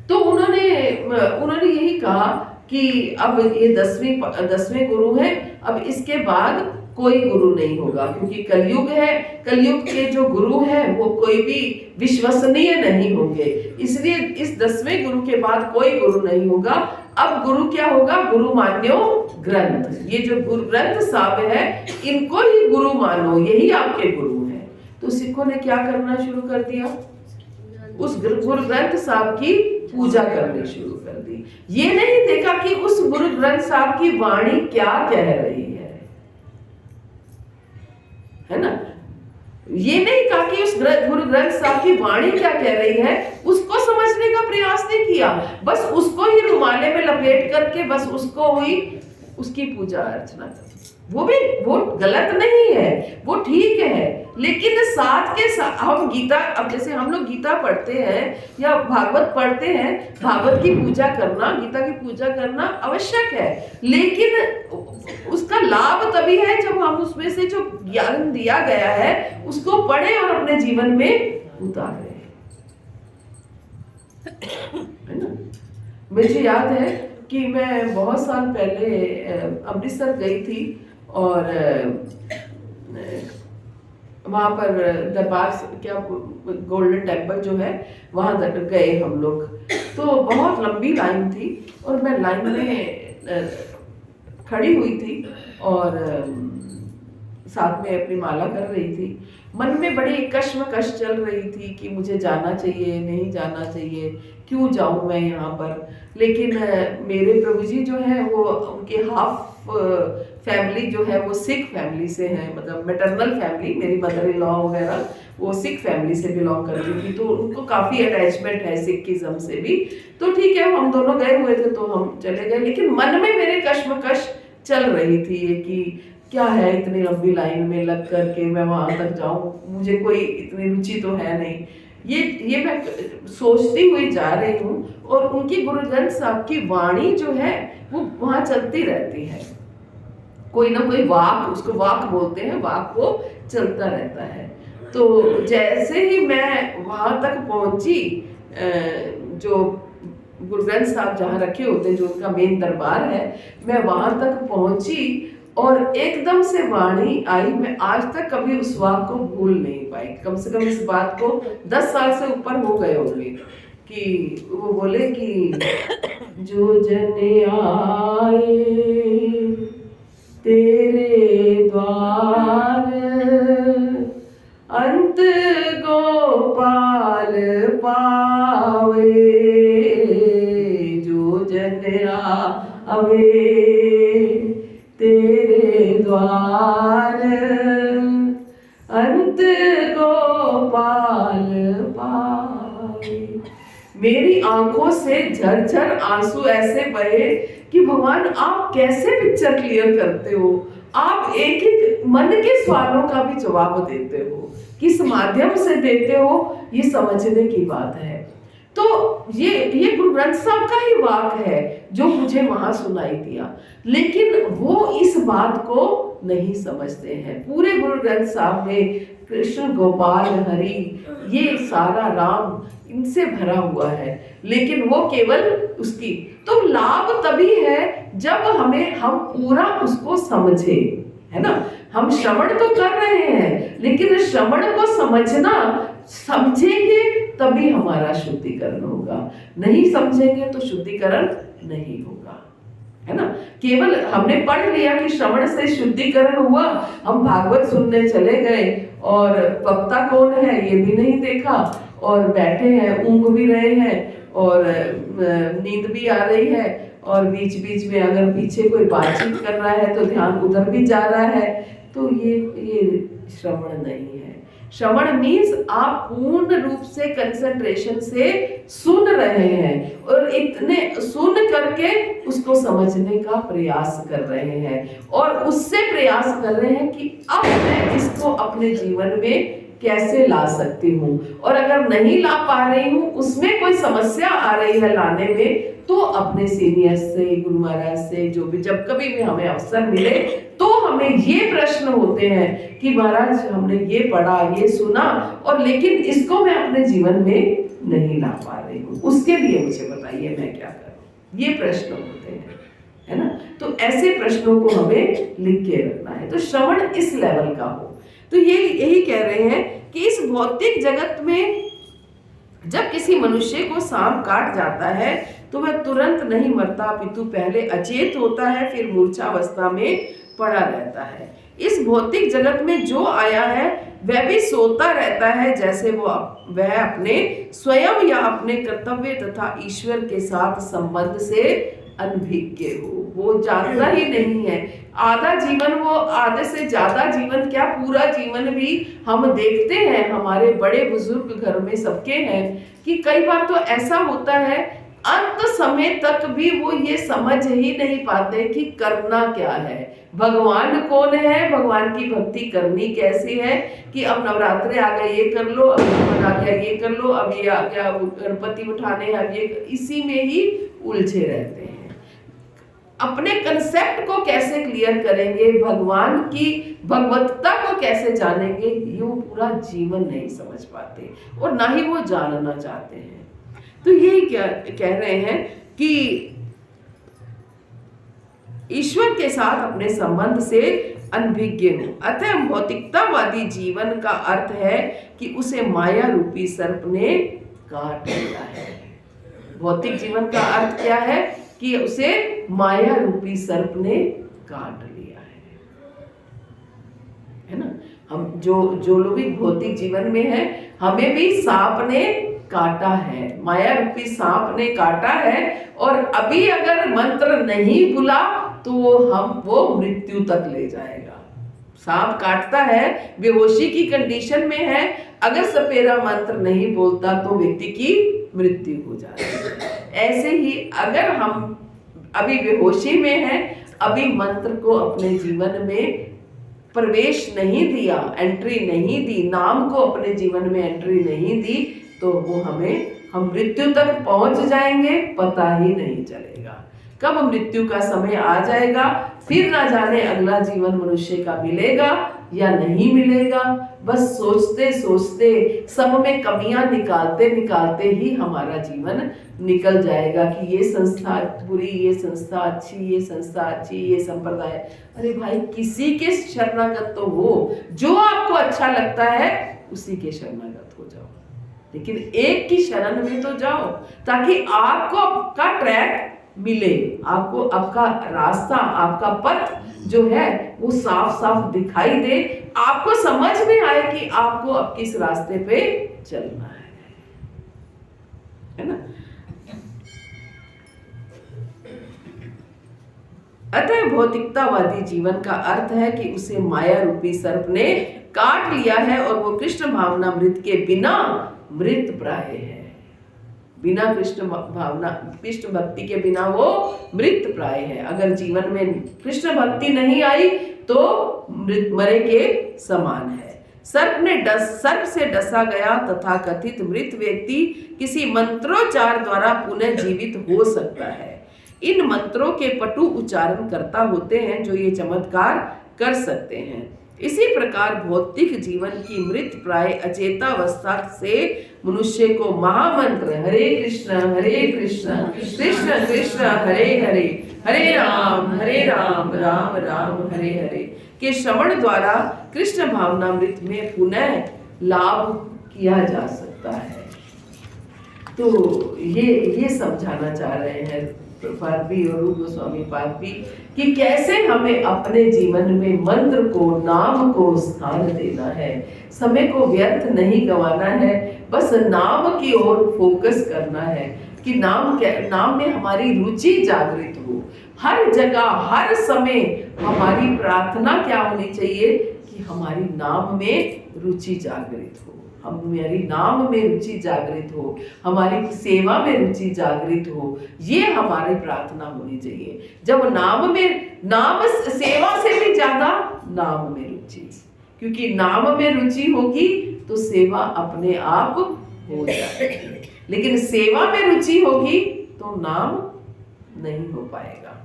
तो उन्होंने यही कहा कि अब ये 10वें गुरु हैं, अब इसके बाद कोई गुरु नहीं होगा, क्योंकि कलयुग है, कलयुग के जो गुरु हैं वो कोई भी विश्वसनीय नहीं होंगे, इसलिए इस 10वें गुरु के बाद कोई गुरु नहीं होगा। अब गुरु क्या होगा, गुरु मान्यो ग्रंथ। ये जो गुरु ग्रंथ साहब है इनको ही गुरु मानो, यही आपके गुरु हैं। तो सिखों ने क्या करना शुरू कर दिया, उस गुरु ग्रंथ साहब की पूजा करनी शुरू कर दी। ये नहीं देखा कि उस गुरु ग्रंथ साहब की वाणी क्या कह रही है ना। ये नहीं कहा कि उस गुरु ग्रंथ साहब की वाणी क्या कह रही है, उसको समझने का प्रयास नहीं किया, बस उसको ही रुमाले में लपेट करके बस उसको हुई उसकी पूजा अर्चना कर। वो गलत नहीं है, वो ठीक है, लेकिन साथ के साथ हम गीता, अब जैसे हम लोग गीता पढ़ते हैं या भागवत पढ़ते हैं, भागवत की पूजा करना, गीता की पूजा करना आवश्यक है, लेकिन उसका लाभ तभी है जब हम उसमें से जो ज्ञान दिया गया है उसको पढ़े और अपने जीवन में उतारे, है ना। मुझे याद है कि मैं बहुत साल पहले अमृतसर गई थी और वहाँ पर दरबार क्या गोल्डन टेम्पल जो है वहाँ गए हम लोग। तो बहुत लंबी लाइन थी और मैं लाइन में खड़ी हुई थी और साथ में अपनी माला कर रही थी। मन में बड़ी कश्मकश चल रही थी कि मुझे जाना चाहिए, नहीं जाना चाहिए, क्यों जाऊं मैं यहाँ पर। लेकिन मेरे प्रभु जी जो है वो उनके हाफ फैमिली जो है वो सिख फैमिली से है, मतलब मैटरनल फैमिली, मेरी मदर इन लॉ वगैरह वो सिख फैमिली से बिलोंग करती थी, तो उनको काफ़ी अटैचमेंट है सिखिज्म से भी। तो ठीक है, हम दोनों गए हुए थे तो हम चले गए, लेकिन मन में मेरे कश्मकश चल रही थी कि क्या है इतनी लंबी लाइन में लग करके मैं वहां तक जाऊं, मुझे कोई इतनी रुचि तो है नहीं। ये मैं सोचती हुई जा रही हूँ, और उनकी गुरु ग्रंथ साहब की वाणी जो है वो वहां चलती रहती है, कोई ना कोई वाक, उसको वाक बोलते हैं, वाक वो चलता रहता है। तो जैसे ही मैं वहां तक पहुंची, जो गुरु ग्रंथ साहब जहाँ रखे होते हैं, जो उनका मेन दरबार है, मैं वहां तक पहुंची और एकदम से वाणी आई। मैं आज तक कभी उस वाक को भूल नहीं पाई, कम से कम इस बात को 10 साल से ऊपर हो गए होंगे, कि वो बोले कि जो जन आए तेरे द्वार, अंत गोपाल पावे, जो जन आवे तेरे द्वार, अंत गोपाल पावे। मेरी आंखों से झरझर आंसू ऐसे बहे कि भगवान आप कैसे पिक्चर क्लियर करते हो, आप एक एक मन के सवालों का भी जवाब देते हो, किस माध्यम से देते हो, ये समझने की बात है। तो ये गुरु ग्रंथ साहब का ही वाक है जो मुझे वहां सुनाई दिया, लेकिन वो इस बात को नहीं समझते हैं। पूरे गुरु ग्रंथ साहब में कृष्ण, गोपाल, हरि, ये सारा राम, इनसे भरा हुआ है, लेकिन वो केवल उसकी। तो लाभ तभी है जब हम पूरा उसको समझे, है ना। हम श्रवण तो कर रहे हैं, लेकिन श्रवण को समझेंगे तभी हमारा शुद्धिकरण होगा, नहीं समझेंगे तो शुद्धिकरण नहीं होगा, है ना। केवल हमने पढ़ लिया कि श्रवण से शुद्धिकरण हुआ, हम भागवत सुनने चले गए और वक्ता कौन है ये भी नहीं देखा, और बैठे हैं, ऊँघ भी रहे हैं और नींद भी आ रही है, और बीच बीच में अगर पीछे कोई बातचीत कर रहा है तो ध्यान उधर भी जा रहा है, तो ये श्रवण नहीं है। श्रवण मीन्स आप पूर्ण रूप से कंसंट्रेशन से सुन रहे हैं और इतने सुन करके उसको समझने का प्रयास कर रहे हैं, और उससे प्रयास कर रहे हैं कि अब मैं इसको अपने जीवन में कैसे ला सकती हूँ, और अगर नहीं ला पा रही हूँ, उसमें कोई समस्या आ रही है लाने में, तो अपने सीनियर से, गुरु महाराज से, जो भी जब कभी भी हमें अवसर मिले तो हमें ये प्रश्न होते हैं कि महाराज हमने ये पढ़ा, ये सुना, और लेकिन इसको मैं अपने जीवन में नहीं ला पा रही हूँ, उसके लिए मुझे बताइए मैं क्या करूँ। ये प्रश्न होते हैं, है ना। तो ऐसे प्रश्नों को हमें लिख के रखना है, तो श्रवण इस लेवल का हो। तो यही कह रहे हैं कि इस भौतिक जगत में जब किसी मनुष्य को सांप काट जाता है तो वह तुरंत नहीं मरता, अपितु पहले अचेत होता है, फिर मूर्छावस्था में पड़ा रहता है। इस भौतिक जगत में जो आया है वह भी सोता रहता है, जैसे वह अपने स्वयं या अपने कर्तव्य तथा ईश्वर के साथ संबंध से अनभिज्ञ हो। वो जानता ही नहीं है। आधा जीवन, वो आधे से ज्यादा जीवन क्या, पूरा जीवन भी हम देखते हैं, हमारे बड़े बुजुर्ग घर में सबके हैं कि कई बार तो ऐसा होता है अंत समय तक भी वो ये समझ ही नहीं पाते कि करना क्या है, भगवान कौन है, भगवान की भक्ति करनी कैसी है, कि अब नवरात्रे आ गए ये कर लो, अब आ गया ये कर लो, अब ये आ गया गणपति उठाने हैं, अब ये, इसी में ही उलझे रहते हैं। अपने कंसेप्ट को कैसे क्लियर करेंगे, भगवान की भगवत्ता को कैसे जानेंगे, ये वो पूरा जीवन नहीं समझ पाते और ना ही वो जानना चाहते हैं। तो यही क्या कह रहे हैं कि ईश्वर के साथ अपने संबंध से अनभिज्ञ हो। अतः भौतिकतावादी जीवन का अर्थ है कि उसे माया रूपी सर्प ने काट लिया है। भौतिक जीवन का अर्थ क्या है कि उसे माया रूपी सर्प ने काट लिया है ना। हम जो लोग भी भौतिक जीवन में हैं, हमें भी सांप ने काटा है, माया रूपी सांप ने काटा है, और अभी अगर मंत्र नहीं खुला तो वो मृत्यु तक ले जाएगा। सांप काटता है, बेहोशी की कंडीशन में है, अगर सपेरा मंत्र नहीं बोलता तो व्यक्ति की मृत्यु हो जाती है। ऐसे ही अगर हम अभी बेहोशी में हैं, अभी मंत्र को अपने जीवन में प्रवेश नहीं दिया, एंट्री नहीं दी, नाम को अपने जीवन में एंट्री नहीं दी, तो वो हम मृत्यु तक पहुंच जाएंगे, पता ही नहीं चलेगा। कब मृत्यु का समय आ जाएगा, फिर ना जाने अगला जीवन मनुष्य का मिलेगा या नहीं मिलेगा। बस सोचते सोचते, सब में कमियां निकालते निकालते ही हमारा जीवन निकल जाएगा कि ये संस्था बुरी, ये संस्था अच्छी, ये संस्था अच्छी, ये संप्रदाय। अरे भाई, किसी के शरणागत तो हो, जो आपको अच्छा लगता है उसी के शरणागत हो जाओ, लेकिन एक की शरण में तो जाओ, ताकि आपको आपका ट्रैक मिले, आपको आपका रास्ता, आपका पथ जो है वो साफ साफ दिखाई दे, आपको समझ में आए कि आपको अब किस रास्ते पे चलना है ना। अतः भौतिकतावादी जीवन का अर्थ है कि उसे माया रूपी सर्प ने काट लिया है और वो कृष्ण भावना मृत के बिना मृत प्राय है। बिना कृष्ण भावना, कृष्ण भक्ति के बिना वो मृत प्राय है। अगर जीवन में कृष्ण भक्ति नहीं आई तो मृत मरे के समान है। सर्प से डसा गया तथा कथित मृत व्यक्ति किसी मंत्रोच्चार द्वारा पुनः जीवित हो सकता है। इन मंत्रों के पटु उच्चारण करता होते हैं जो ये चमत्कार कर सकते हैं। इसी प्रकार भौतिक जीवन की मृत प्राय अचेतावस्था से मनुष्य को महामंत्र हरे कृष्ण कृष्ण कृष्ण हरे हरे, हरे राम राम राम हरे हरे के श्रवण द्वारा कृष्ण भावनामृत में पुनः लाभ किया जा सकता है। तो ये समझाना चाह रहे हैं प्रभुपाद भी और रूप गोस्वामी पाद भी कि कैसे हमें अपने जीवन में मंत्र को, नाम को स्थान देना है। समय को व्यर्थ नहीं गंवाना है, बस नाम की ओर फोकस करना है कि नाम में हमारी रुचि जागृत हो। हर जगह हर समय हमारी प्रार्थना क्या होनी चाहिए कि हमारी नाम में रुचि जागृत हो, हमारी नाम में रुचि जागृत हो, हमारी सेवा में रुचि जागृत हो। ये हमारी प्रार्थना होनी चाहिए। जब नाम सेवा से भी ज्यादा नाम में रुचि, क्योंकि नाम में रुचि होगी तो सेवा अपने आप हो जाएगी, लेकिन सेवा में रुचि होगी तो नाम नहीं हो पाएगा।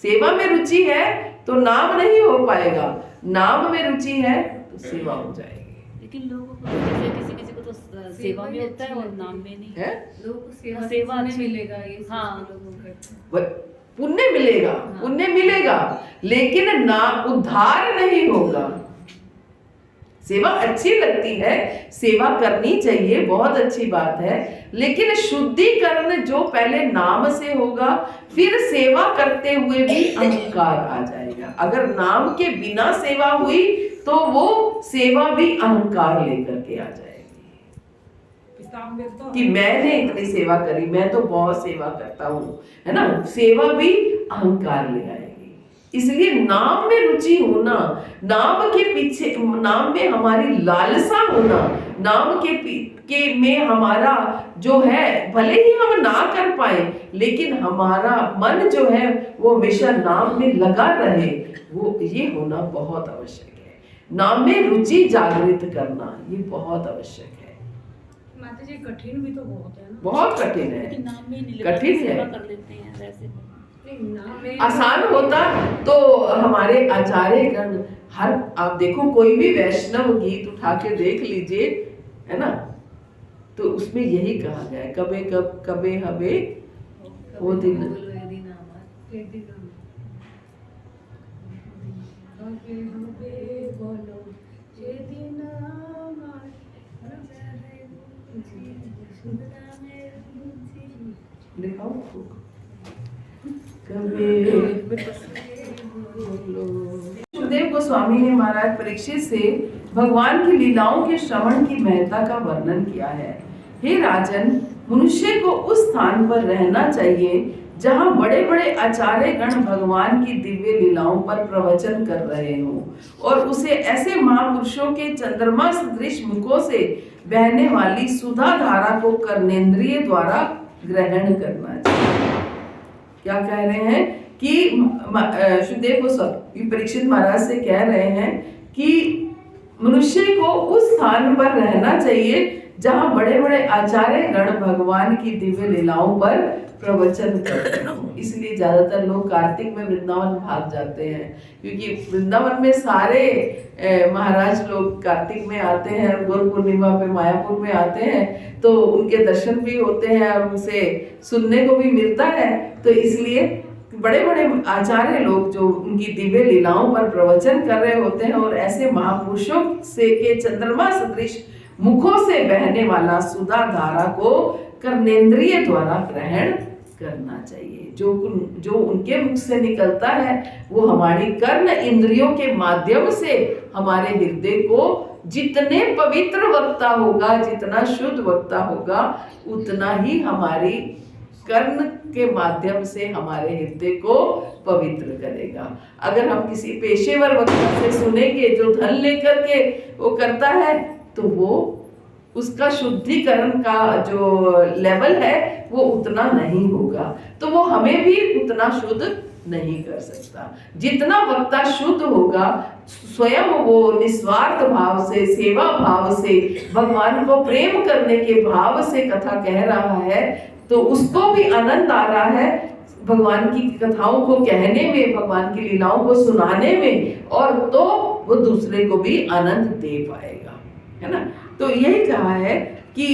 सेवा में रुचि है तो नाम नहीं हो पाएगा, नाम में रुचि है तो सेवा हो जाएगी। लेकिन लोगों को किसी किसी को तो सेवा में होता है और नाम में नहीं है। लोगों को सेवा अच्छी मिलेगा, ये हाँ पुण्य मिलेगा, पुण्य मिलेगा, लेकिन ना उद्धार नहीं होगा। सेवा अच्छी लगती है, सेवा करनी चाहिए, बहुत अच्छी बात है, लेकिन शुद्धिकरण जो पहले नाम से होगा, फिर सेवा करते हुए भी अहंकार आ जाएगा। अगर नाम के बिना सेवा हुई तो वो सेवा भी अहंकार लेकर के आ जाएगी कि मैंने इतनी सेवा करी, मैं तो बहुत सेवा करता हूँ, है ना। सेवा भी अहंकार ले आएगी। इसलिए नाम में रुचि होना, नाम के पीछे, नाम में हमारी लालसा होना, नाम के में हमारा जो है, भले ही हम ना कर पाए लेकिन हमारा मन जो है वो हमेशा नाम में लगा रहे, वो ये होना बहुत आवश्यक है। नाम में रुचि जागृत करना ये बहुत आवश्यक है। माता जी कठिन भी तो बहुत है ना। बहुत कठिन है, कठिन है। कर लेते हैं वैसे आसान होता तो हमारे आचार्य गण हर, आप देखो कोई भी वैष्णव गीत उठा के देख लीजिए, है ना, तो उसमें यही कहा गया है, कबे हबे वो दिन दिखाओ सुखदेव गोस्वामी ने महाराज परीक्षित से भगवान की लीलाओं के श्रवण की महत्ता का वर्णन किया है। हे राजन, मनुष्य को उस स्थान पर रहना चाहिए जहाँ बड़े बड़े आचार्य गण भगवान की दिव्य लीलाओं पर प्रवचन कर रहे हों और उसे ऐसे महापुरुषों के चंद्रमा सदृश मुखों से बहने वाली सुधा धारा को कर्णेंद्रिय द्वारा ग्रहण करना चाहिए। क्या कह रहे हैं कि सुखदेव गोस्वामी परीक्षित महाराज से कह रहे हैं कि मनुष्य को उस स्थान पर रहना चाहिए जहाँ बड़े बड़े आचार्य गण भगवान की दिव्य लीलाओं पर प्रवचन करते हो। इसलिए ज्यादातर लोग कार्तिक में वृंदावन भाग जाते हैं, क्योंकि वृंदावन में सारे महाराज लोग कार्तिक में आते हैं और गौर पूर्णिमा पे मायापुर में आते हैं, तो उनके दर्शन भी होते हैं और उनसे सुनने को भी मिलता है। तो इसलिए बड़े बड़े आचार्य लोग जो उनकी दिव्य लीलाओं पर प्रवचन कर रहे होते हैं और ऐसे महापुरुषों से के चंद्रमा सदृश मुखों से बहने वाला सुधा धारा को कर्णेंद्रिय द्वारा ग्रहण करना चाहिए। जो उनके मुख से निकलता है वो हमारी कर्ण इंद्रियों के माध्यम से हमारे हृदय को जितने पवित्र वक्ता होगा, जितना शुद्ध वक्ता होगा, उतना ही हमारी कर्ण के माध्यम से हमारे हृदय को पवित्र करेगा। अगर हम किसी पेशेवर वक्ता से सुनेंगे जो धन लेकर के वो करता है, तो वो उसका शुद्धिकरण का जो लेवल है वो उतना नहीं होगा, तो वो हमें भी उतना शुद्ध नहीं कर सकता। जितना वक्ता शुद्ध होगा, स्वयं वो निस्वार्थ भाव से, सेवा भाव से, भगवान को प्रेम करने के भाव से कथा कह रहा है, तो उसको भी आनंद आ रहा है भगवान की कथाओं को कहने में, भगवान की लीलाओं को सुनाने में, और तो वो दूसरे को भी आनंद दे पाएगा, है ना। तो यही कहा है कि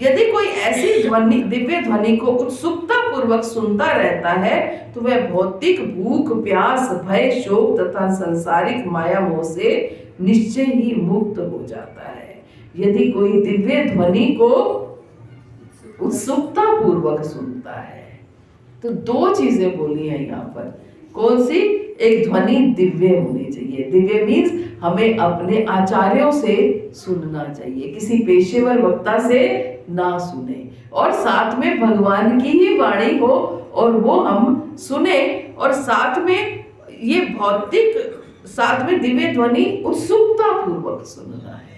यदि कोई ऐसी ध्वनि, दिव्य ध्वनि को उत्सुकता पूर्वक सुनता रहता है, तो वह भौतिक भूख, प्यास, भय, शोक तथा संसारिक माया मोह से निश्चय ही मुक्त हो जाता है। यदि कोई दिव्य ध्वनि को उत्सुकता पूर्वक सुनता है, तो दो चीजें बोली हैं यहाँ पर। कौन सी? एक ध्वनि दिव्य होनी चाहिए। दिव्य मीन्स हमें अपने आचार्यों से सुनना चाहिए, किसी पेशेवर वक्ता से ना सुने, और साथ में भगवान की ही वाणी हो और वो हम सुने, और साथ में ये भौतिक, साथ में दिव्य ध्वनि उत्सुकता पूर्वक सुनना है।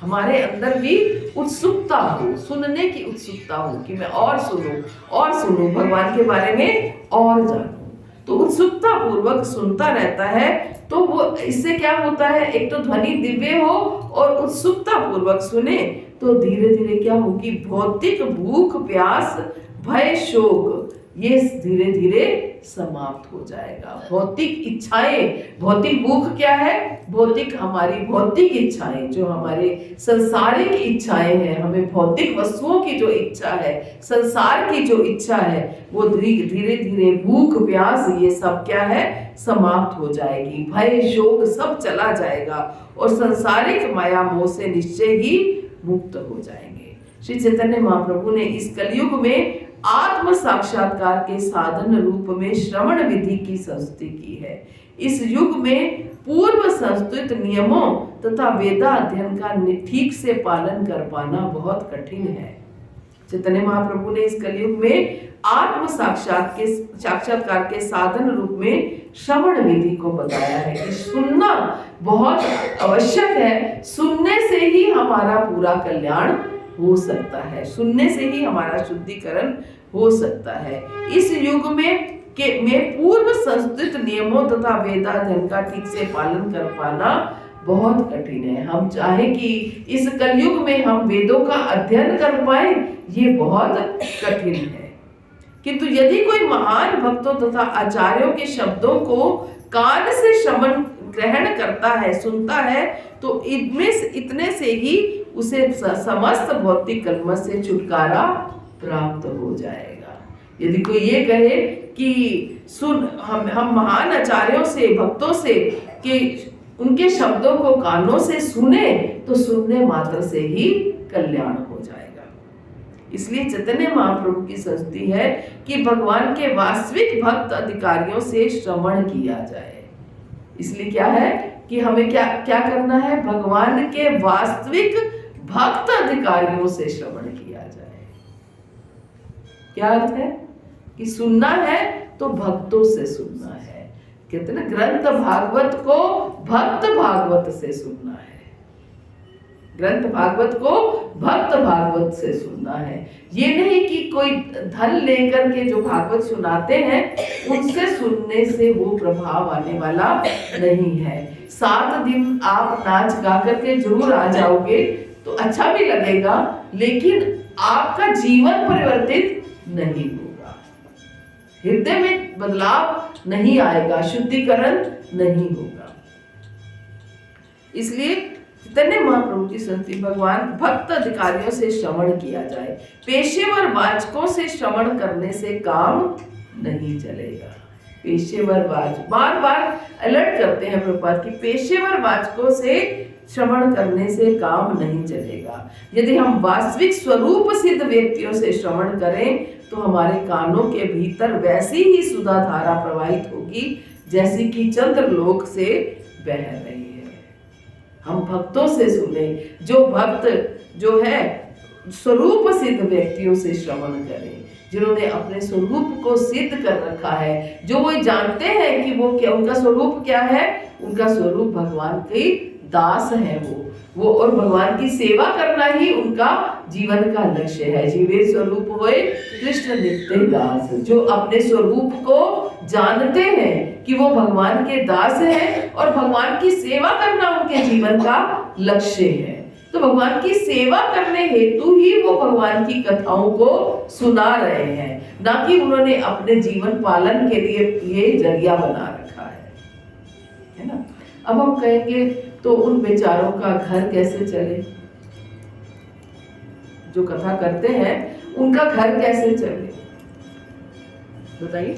हमारे अंदर भी उत्सुकता हो, सुनने की उत्सुकता हो कि मैं और सुनूं भगवान के बारे में और जानूं। तो उत्सुकता पूर्वक सुनता रहता है, तो वो इससे क्या होता है, एक तो ध्वनि दिव्य हो और उत्सुकता पूर्वक सुने, तो धीरे धीरे क्या होगी, भौतिक भूख, प्यास, भय, शोक ये धीरे धीरे समाप्त हो जाएगा। भौतिक इच्छाएं, भौतिक भूख क्या है, भौतिक हमारी भौतिक इच्छाएं, जो हमारे संसारिक इच्छाएं हैं, हमें भौतिक वस्तुओं की जो इच्छा है, संसार की जो इच्छा है, वो धीरे धीरे भूख, प्यास ये सब क्या है, समाप्त हो जाएगी। भय, शोक सब चला जाएगा और संसारिक माया मोह से निश्चय ही मुक्त हो जाएंगे। श्री चैतन्य महाप्रभु ने इस कलयुग में आत्म साक्षात्कार के साधन रूप में श्रवण विधि की संस्तुति की है। इस युग में पूर्व संस्तुत नियमों तथा वेदा अध्ययन का ठीक से पालन कर पाना बहुत कठिन है। चैतन्य महाप्रभु ने इस कलयुग में आत्म साक्षात्कार के साधन रूप में श्रवण विधि को बताया है कि सुनना बहुत आवश्यक है। सुनने से ही हमारा पूरा कल्याण हो सकता है, सुनने से ही हमारा शुद्धिकरण हो सकता है। इस युग में पूर्व संस्कृत नियमों तथा वेदाध्ययन का ठीक से पालन कर पाना बहुत कठिन है। हम चाहे कि इस कलयुग में हम वेदों का अध्ययन कर पाए, ये बहुत कठिन है। किंतु यदि कोई महान भक्तों तथा आचार्यों के शब्दों को कान से श्रवण ग्रहण करता है, सुनता है, तो इतने से ही उसे समस्त भौतिक कलमश से छुटकारा प्राप्त हो जाएगा। यदि कोई ये कहे कि हम महान आचार्यों से, भक्तों से कि उनके शब्दों को कानों से सुने, तो सुनने मात्र से ही कल्याण हो जाएगा। इसलिए चैतन्य महाप्रभु की संस्तुति है कि भगवान के वास्तविक भक्त अधिकारियों से श्रवण किया जाए। इसलिए क्या है कि हमें क्या करना है, भगवान के वास्तविक भक्त अधिकारियों से श्रवण किया जाए। क्या अर्थ है? कि सुनना है तो भक्तों से सुनना है। कहते ना ग्रंथ भागवत को भक्त भागवत से सुनना है, ग्रंथ भागवत को भक्त भागवत से सुनना है। ये नहीं कि कोई धन लेकर के जो भागवत सुनाते हैं उनसे सुनने से वो प्रभाव आने वाला नहीं है। 7 दिन आप नाच गा करके जरूर आ जाओगे तो अच्छा भी लगेगा, लेकिन आपका जीवन परिवर्तित नहीं होगा, हृदय में बदलाव नहीं आएगा, शुद्धिकरण नहीं होगा। इसलिए चैतन्य महाप्रभु की संति भगवान भक्त अधिकारियों से श्रवण किया जाए, पेशेवर वाचकों से श्रवण करने से काम नहीं चलेगा। पेशेवर वाचक बार बार अलर्ट करते हैं प्रभुपाद की पेशेवर वाचकों से श्रवण करने से काम नहीं चलेगा। यदि हम वास्तविक स्वरूप सिद्ध व्यक्तियों से श्रवण करें तो हमारे कानों के भीतर वैसी ही सुधा धारा प्रवाहित होगी जैसी कि चंद्रलोक से बह रही है। हम भक्तों से सुने, जो भक्त जो है स्वरूप सिद्ध व्यक्तियों से श्रवण करें, जिन्होंने अपने स्वरूप को सिद्ध कर रखा है, जो वो जानते हैं कि वो क्या, उनका स्वरूप क्या है, उनका स्वरूप भगवान के दास है वो और भगवान की सेवा करना ही उनका जीवन का लक्ष्य है। जीवे स्वरूप हुए कृष्ण नित्य दास, जो अपने स्वरूप को जानते हैं कि वो भगवान के दास हैं और भगवान की सेवा करना उनके जीवन का लक्ष्य है। तो भगवान की सेवा करने हेतु ही वो भगवान की कथाओं को सुना रहे हैं, ना कि उन्होंने अपने जीवन पालन के लिए ये जरिया बना रखा है ना। अब हम कहेंगे तो उन बेचारों का घर कैसे चले, जो कथा करते हैं उनका घर कैसे चले, बताइए।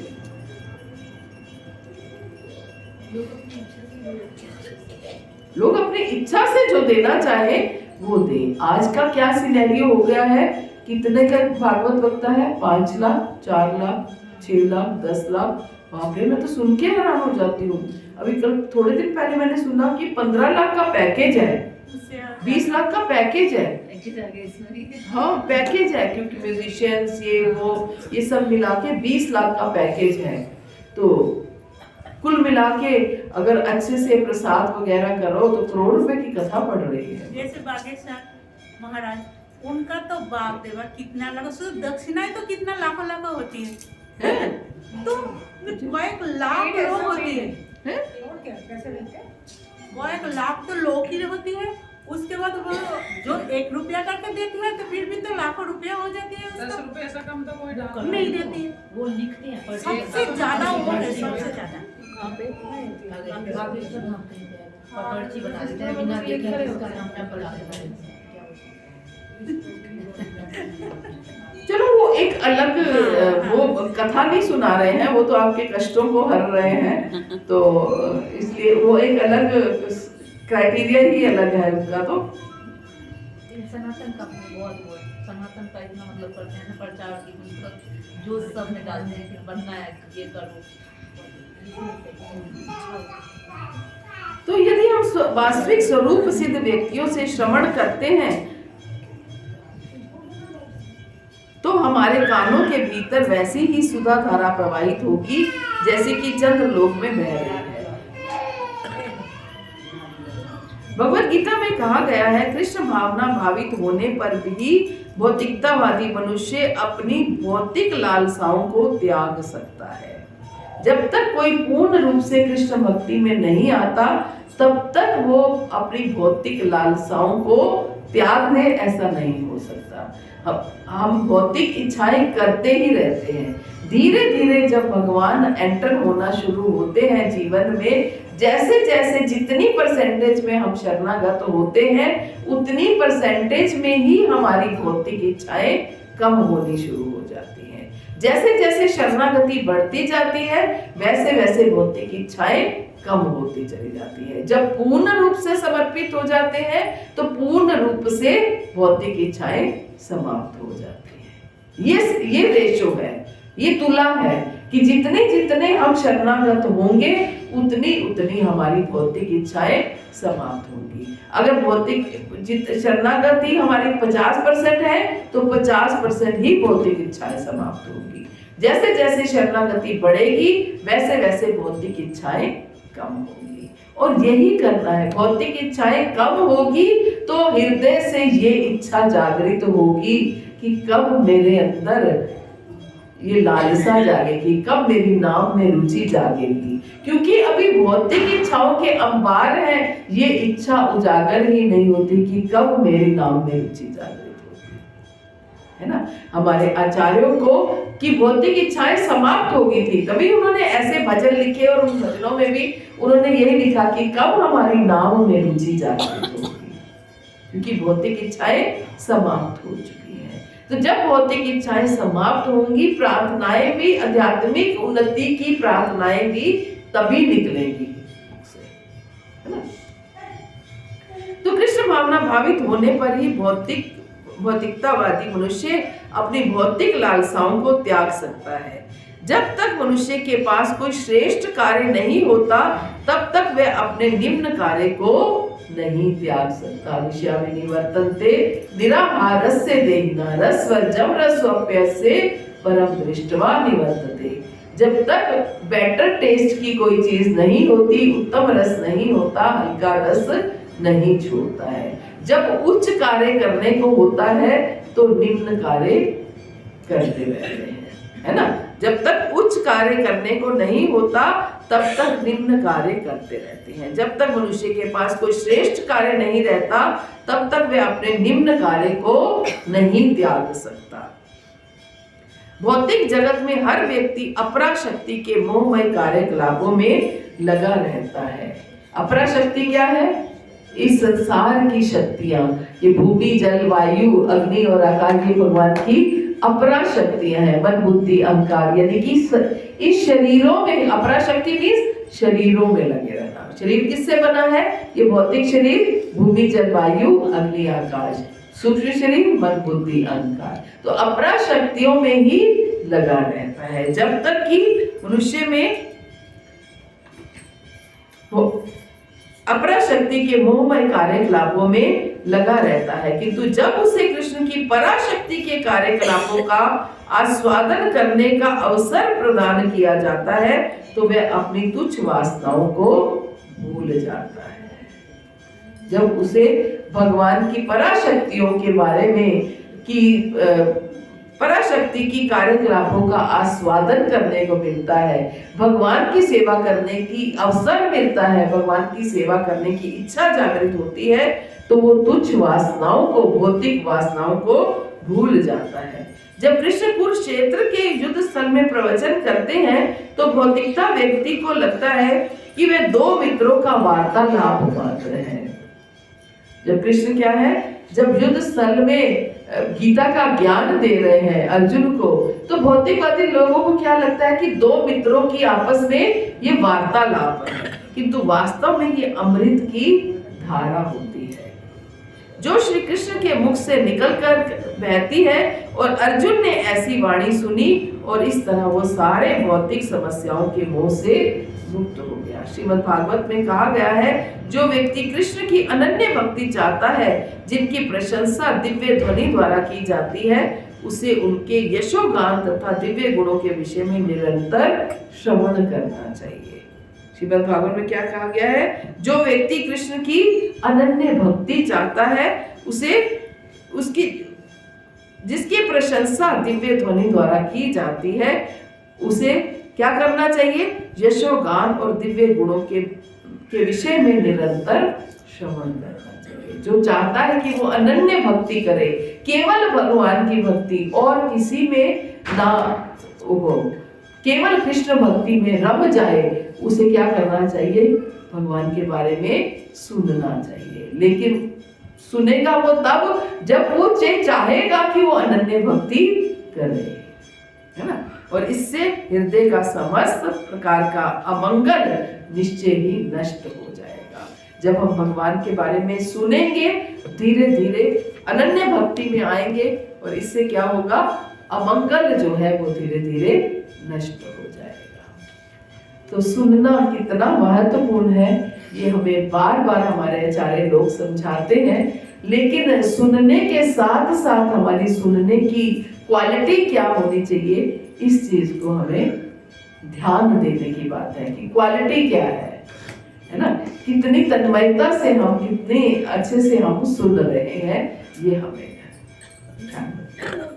लोग अपनी इच्छा से जो देना चाहे वो दे। आज का क्या सिनेरियो हो गया है, कितने का भागवत वक्ता है, 5 लाख, 4 लाख, 6 लाख, 10 लाख। बाप रे, मैं तो सुन के हैरान हो जाती हूँ। अभी कल थोड़े दिन पहले मैंने सुना कि 15 लाख का पैकेज है, 20 लाख का पैकेज है। हाँ पैकेज है, क्योंकि म्यूजिशियंस ये वो ये सब मिला के 20 लाख का पैकेज है। तो कुल मिला के अगर अच्छे से प्रसाद वगैरह करो तो करोड़ रुपए की कथा पड़ रही है। जैसे बागेश्वर महाराज, उनका तो बाप देवा कितना लाख, सिर्फ दक्षिणा ही तो कितना लाखों होती है तो वो 1 लाख लोग होती है, और क्या कैसे रहते हैं? वो 1 लाख तो लोग ही होती है। उसके बाद वो जो 1 रुपया करके देती है तो फिर भी तो लाखों रुपया हो जाती है। 10 रुपए ऐसा कम तो कोई नहीं देती है, वो लिखते हैं सबसे ज्यादा वो है, सबसे ज्यादा। पर्ची बता देते हैं बिना देखे उसका नाम क्या बता देते हैं। चलो वो एक अलग वो कथा नहीं सुना रहे हैं, वो तो आपके कष्टों को हर रहे हैं, तो इसलिए वो एक अलग क्राइटेरिया ही अलग है उनका। तो सनातन का बहुत सनातन का इतना मतलब करते हैं ना, प्रचार की मतलब जो सब में डालते हैं कि बनना है ये करो। तो यदि हम वास्तविक स्वरूप सिद्ध व्यक्तियों से श्रवण करते हैं तो हमारे कानों के भीतर वैसी ही सुधा धारा प्रवाहित होगी जैसे कि चंद्रलोक में बह रही है। भगवद गीता में कहा गया है, कृष्ण भावना भावित होने पर भी भौतिकतावादी मनुष्य अपनी भौतिक लालसाओं को त्याग सकता है। जब तक कोई पूर्ण रूप से कृष्ण भक्ति में नहीं आता तब तक वो अपनी भौतिक लालसाओं को त्याग दे, ऐसा नहीं हो सकता। हम भौतिक इच्छाएं करते ही रहते हैं। धीरे धीरे जब भगवान एंटर होना शुरू होते हैं जीवन में, जैसे जैसे जितनी परसेंटेज में हम शरणागत होते हैं उतनी परसेंटेज में ही हमारी भौतिक इच्छाएं कम होनी शुरू हो जाती हैं। जैसे जैसे शरणागति बढ़ती जाती है वैसे वैसे भौतिक इच्छाएं कम होती चली जाती है। जब पूर्ण रूप से समर्पित हो जाते हैं तो पूर्ण रूप से भौतिक इच्छाएं समाप्त हो जाती है। ये रेशो है, ये तुला है कि जितने जितने हम शरणागत होंगे उतनी उतनी हमारी भौतिक इच्छाएं समाप्त होंगी। अगर भौतिक शरणागति हमारी 50% है तो 50% ही भौतिक इच्छाएं समाप्त होंगी। जैसे जैसे शरणागति बढ़ेगी वैसे वैसे भौतिक इच्छाएं कम होगी। और यही करना है, भौतिक इच्छाएं कम होगी तो हृदय से ये इच्छा जागृत होगी कि कब मेरे अंदर ये लालसा जागेगी, कब मेरी नाम में रुचि जागेगी। क्योंकि अभी भौतिक इच्छाओं के अंबार हैं, ये इच्छा उजागर ही नहीं होती कि कब मेरे नाम में रुचि जागृत होगी, है ना। हमारे आचार्यों को कि भौतिक इच्छाएं समाप्त हो गई थी, तभी उन्होंने ऐसे भजन लिखे और उन भजनों में भी उन्होंने यही लिखा कि कब हमारी नाम में रुचि जागृत होगी, क्योंकि भौतिक इच्छाएं समाप्त हो चुकी हैं। तो जब भौतिक इच्छाएं समाप्त होंगी, प्रार्थनाएं भी, आध्यात्मिक उन्नति की प्रार्थनाएं भी तभी निकलेंगी, है ना। तो कृष्ण भावना भावित होने पर ही भौतिकतावादी मनुष्य अपनी भौतिक लालसाओं को त्याग सकता है। जब तक मनुष्य के पास कोई श्रेष्ठ कार्य नहीं होता तब तक वह अपने निम्न कार्य को नहीं त्याग सकता। विषयाविनिवर्तन्ते निराहारस्य देहिना रसवर्जम रसोप्यस्य परम दृष्ट्वा निवर्तते। जब तक बेटर टेस्ट की कोई चीज नहीं होती, उत्तम रस नहीं होता, हल्का रस नहीं छोड़ता है। जब उच्च कार्य करने को होता है तो निम्न कार्य करते रहते हैं, है ना। जब तक उच्च कार्य करने को नहीं होता तब तक निम्न कार्य करते रहते हैं। जब तक मनुष्य के पास कोई श्रेष्ठ कार्य नहीं रहता तब तक वे अपने निम्न कार्य को नहीं त्याग सकता। भौतिक जगत में हर व्यक्ति अपरा शक्ति के मोहमय कार्यकलापों में लगा रहता है। अपरा शक्ति क्या है? इस संसार की शक्तियां, ये भूमि, जल, वायु, अग्नि और आकाश, ये भगवान की अपरा शक्तियां हैं। मन, बुद्धि, अहंकार, यानी कि इस शरीरों में, अपरा शक्ति मीन्स शरीरों में लगे रहना। शरीर किससे बना है? ये भौतिक शरीर, भूमि, जल, वायु, अग्नि, आकाश। सूक्ष्म शरीर, मन, बुद्धि, अहंकार। तो अपरा शक्तियों में ही लगा रहता है। जब तक कि मनुष्य में अपरा शक्ति के मोहमय कार्यकलापों में लगा रहता है, किंतु जब उसे कृष्ण की पराशक्ति के कार्यकलापों का आस्वादन करने का अवसर प्रदान किया जाता है तो वह अपनी तुच्छ वासनाओं को भूल जाता है। जब उसे भगवान की पराशक्तियों के बारे में कि पराशक्ति की कार्यकलापों का आस्वादन करने को मिलता है, भगवान की सेवा करने की अवसर मिलता है, भगवान की सेवा करने की इच्छा जागृत होती है, तो वो तुच्छ वासनाओं को, भौतिक वासनाओं को भूल जाता है। जब कृष्ण कुरुक्षेत्र के युद्ध स्थल में प्रवचन करते हैं तो भौतिकता व्यक्ति को लगता है कि वे दो मित्रों का वार्तालाप मात्र है। जब कृष्ण क्या है, जब युद्ध स्थल में गीता का ज्ञान दे रहे हैं अर्जुन को, तो भौतिकवादी लोगों को क्या लगता है कि दो मित्रों की आपस में ये वार्तालाप है, किंतु वास्तव में ये अमृत की धारा होती है जो श्री कृष्ण के मुख से निकलकर बहती है। और अर्जुन ने ऐसी वाणी सुनी और इस तरह वो सारे भौतिक समस्याओं के मोह से मुक्त हो गया। श्रीमद् भागवत में कहा गया है, जो व्यक्ति कृष्ण की अनन्य भक्ति चाहता है, जिनकी प्रशंसा दिव्य ध्वनि द्वारा की जाती है, उसे उनके यशोगान तथा दिव्य गुणों के विषय में निरंतर श्रवण करना चाहिए। श्रीमद् भागवत में क्या कहा गया है? जो व्यक्ति कृष्ण की अनन्य भक्ति चाहता है, उसे उसकी जिसकी प्रशंसा दिव्य ध्वनि द्वारा की जाती है, उसे क्या करना चाहिए? यशोगान और दिव्य गुणों के विषय में निरंतर श्रवण करना चाहिए। जो चाहता है कि वो अनन्य भक्ति करे, केवल भगवान की भक्ति और किसी में ना हो, केवल कृष्ण भक्ति में रम जाए, उसे क्या करना चाहिए? भगवान के बारे में सुनना चाहिए। लेकिन सुनेगा वो तब जब वो चाहेगा कि वो अनन्य भक्ति करे, है ना। और इससे हृदय का समस्त प्रकार का अमंगल निश्चय ही नष्ट हो जाएगा। जब हम भगवान के बारे में सुनेंगे, धीरे धीरे अनन्य भक्ति में आएंगे और इससे क्या होगा? अमंगल जो है वो धीरे धीरे नष्ट हो जाएगा। तो सुनना कितना महत्वपूर्ण है। ये हमें बार बार हमारे आचार्य लोग समझाते हैं। लेकिन सुनने के साथ साथ हमारी सुनने की क्वालिटी क्या होनी चाहिए, इस चीज को हमें ध्यान देने की बात है कि क्वालिटी क्या है ना, कितनी तन्मयता से हम, कितने अच्छे से हम सुन रहे हैं, ये हमें ध्यान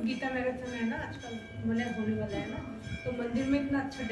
गीता मैराथन है ना आजकल, होने वाला है ना, तो मंदिर में इतना अच्छा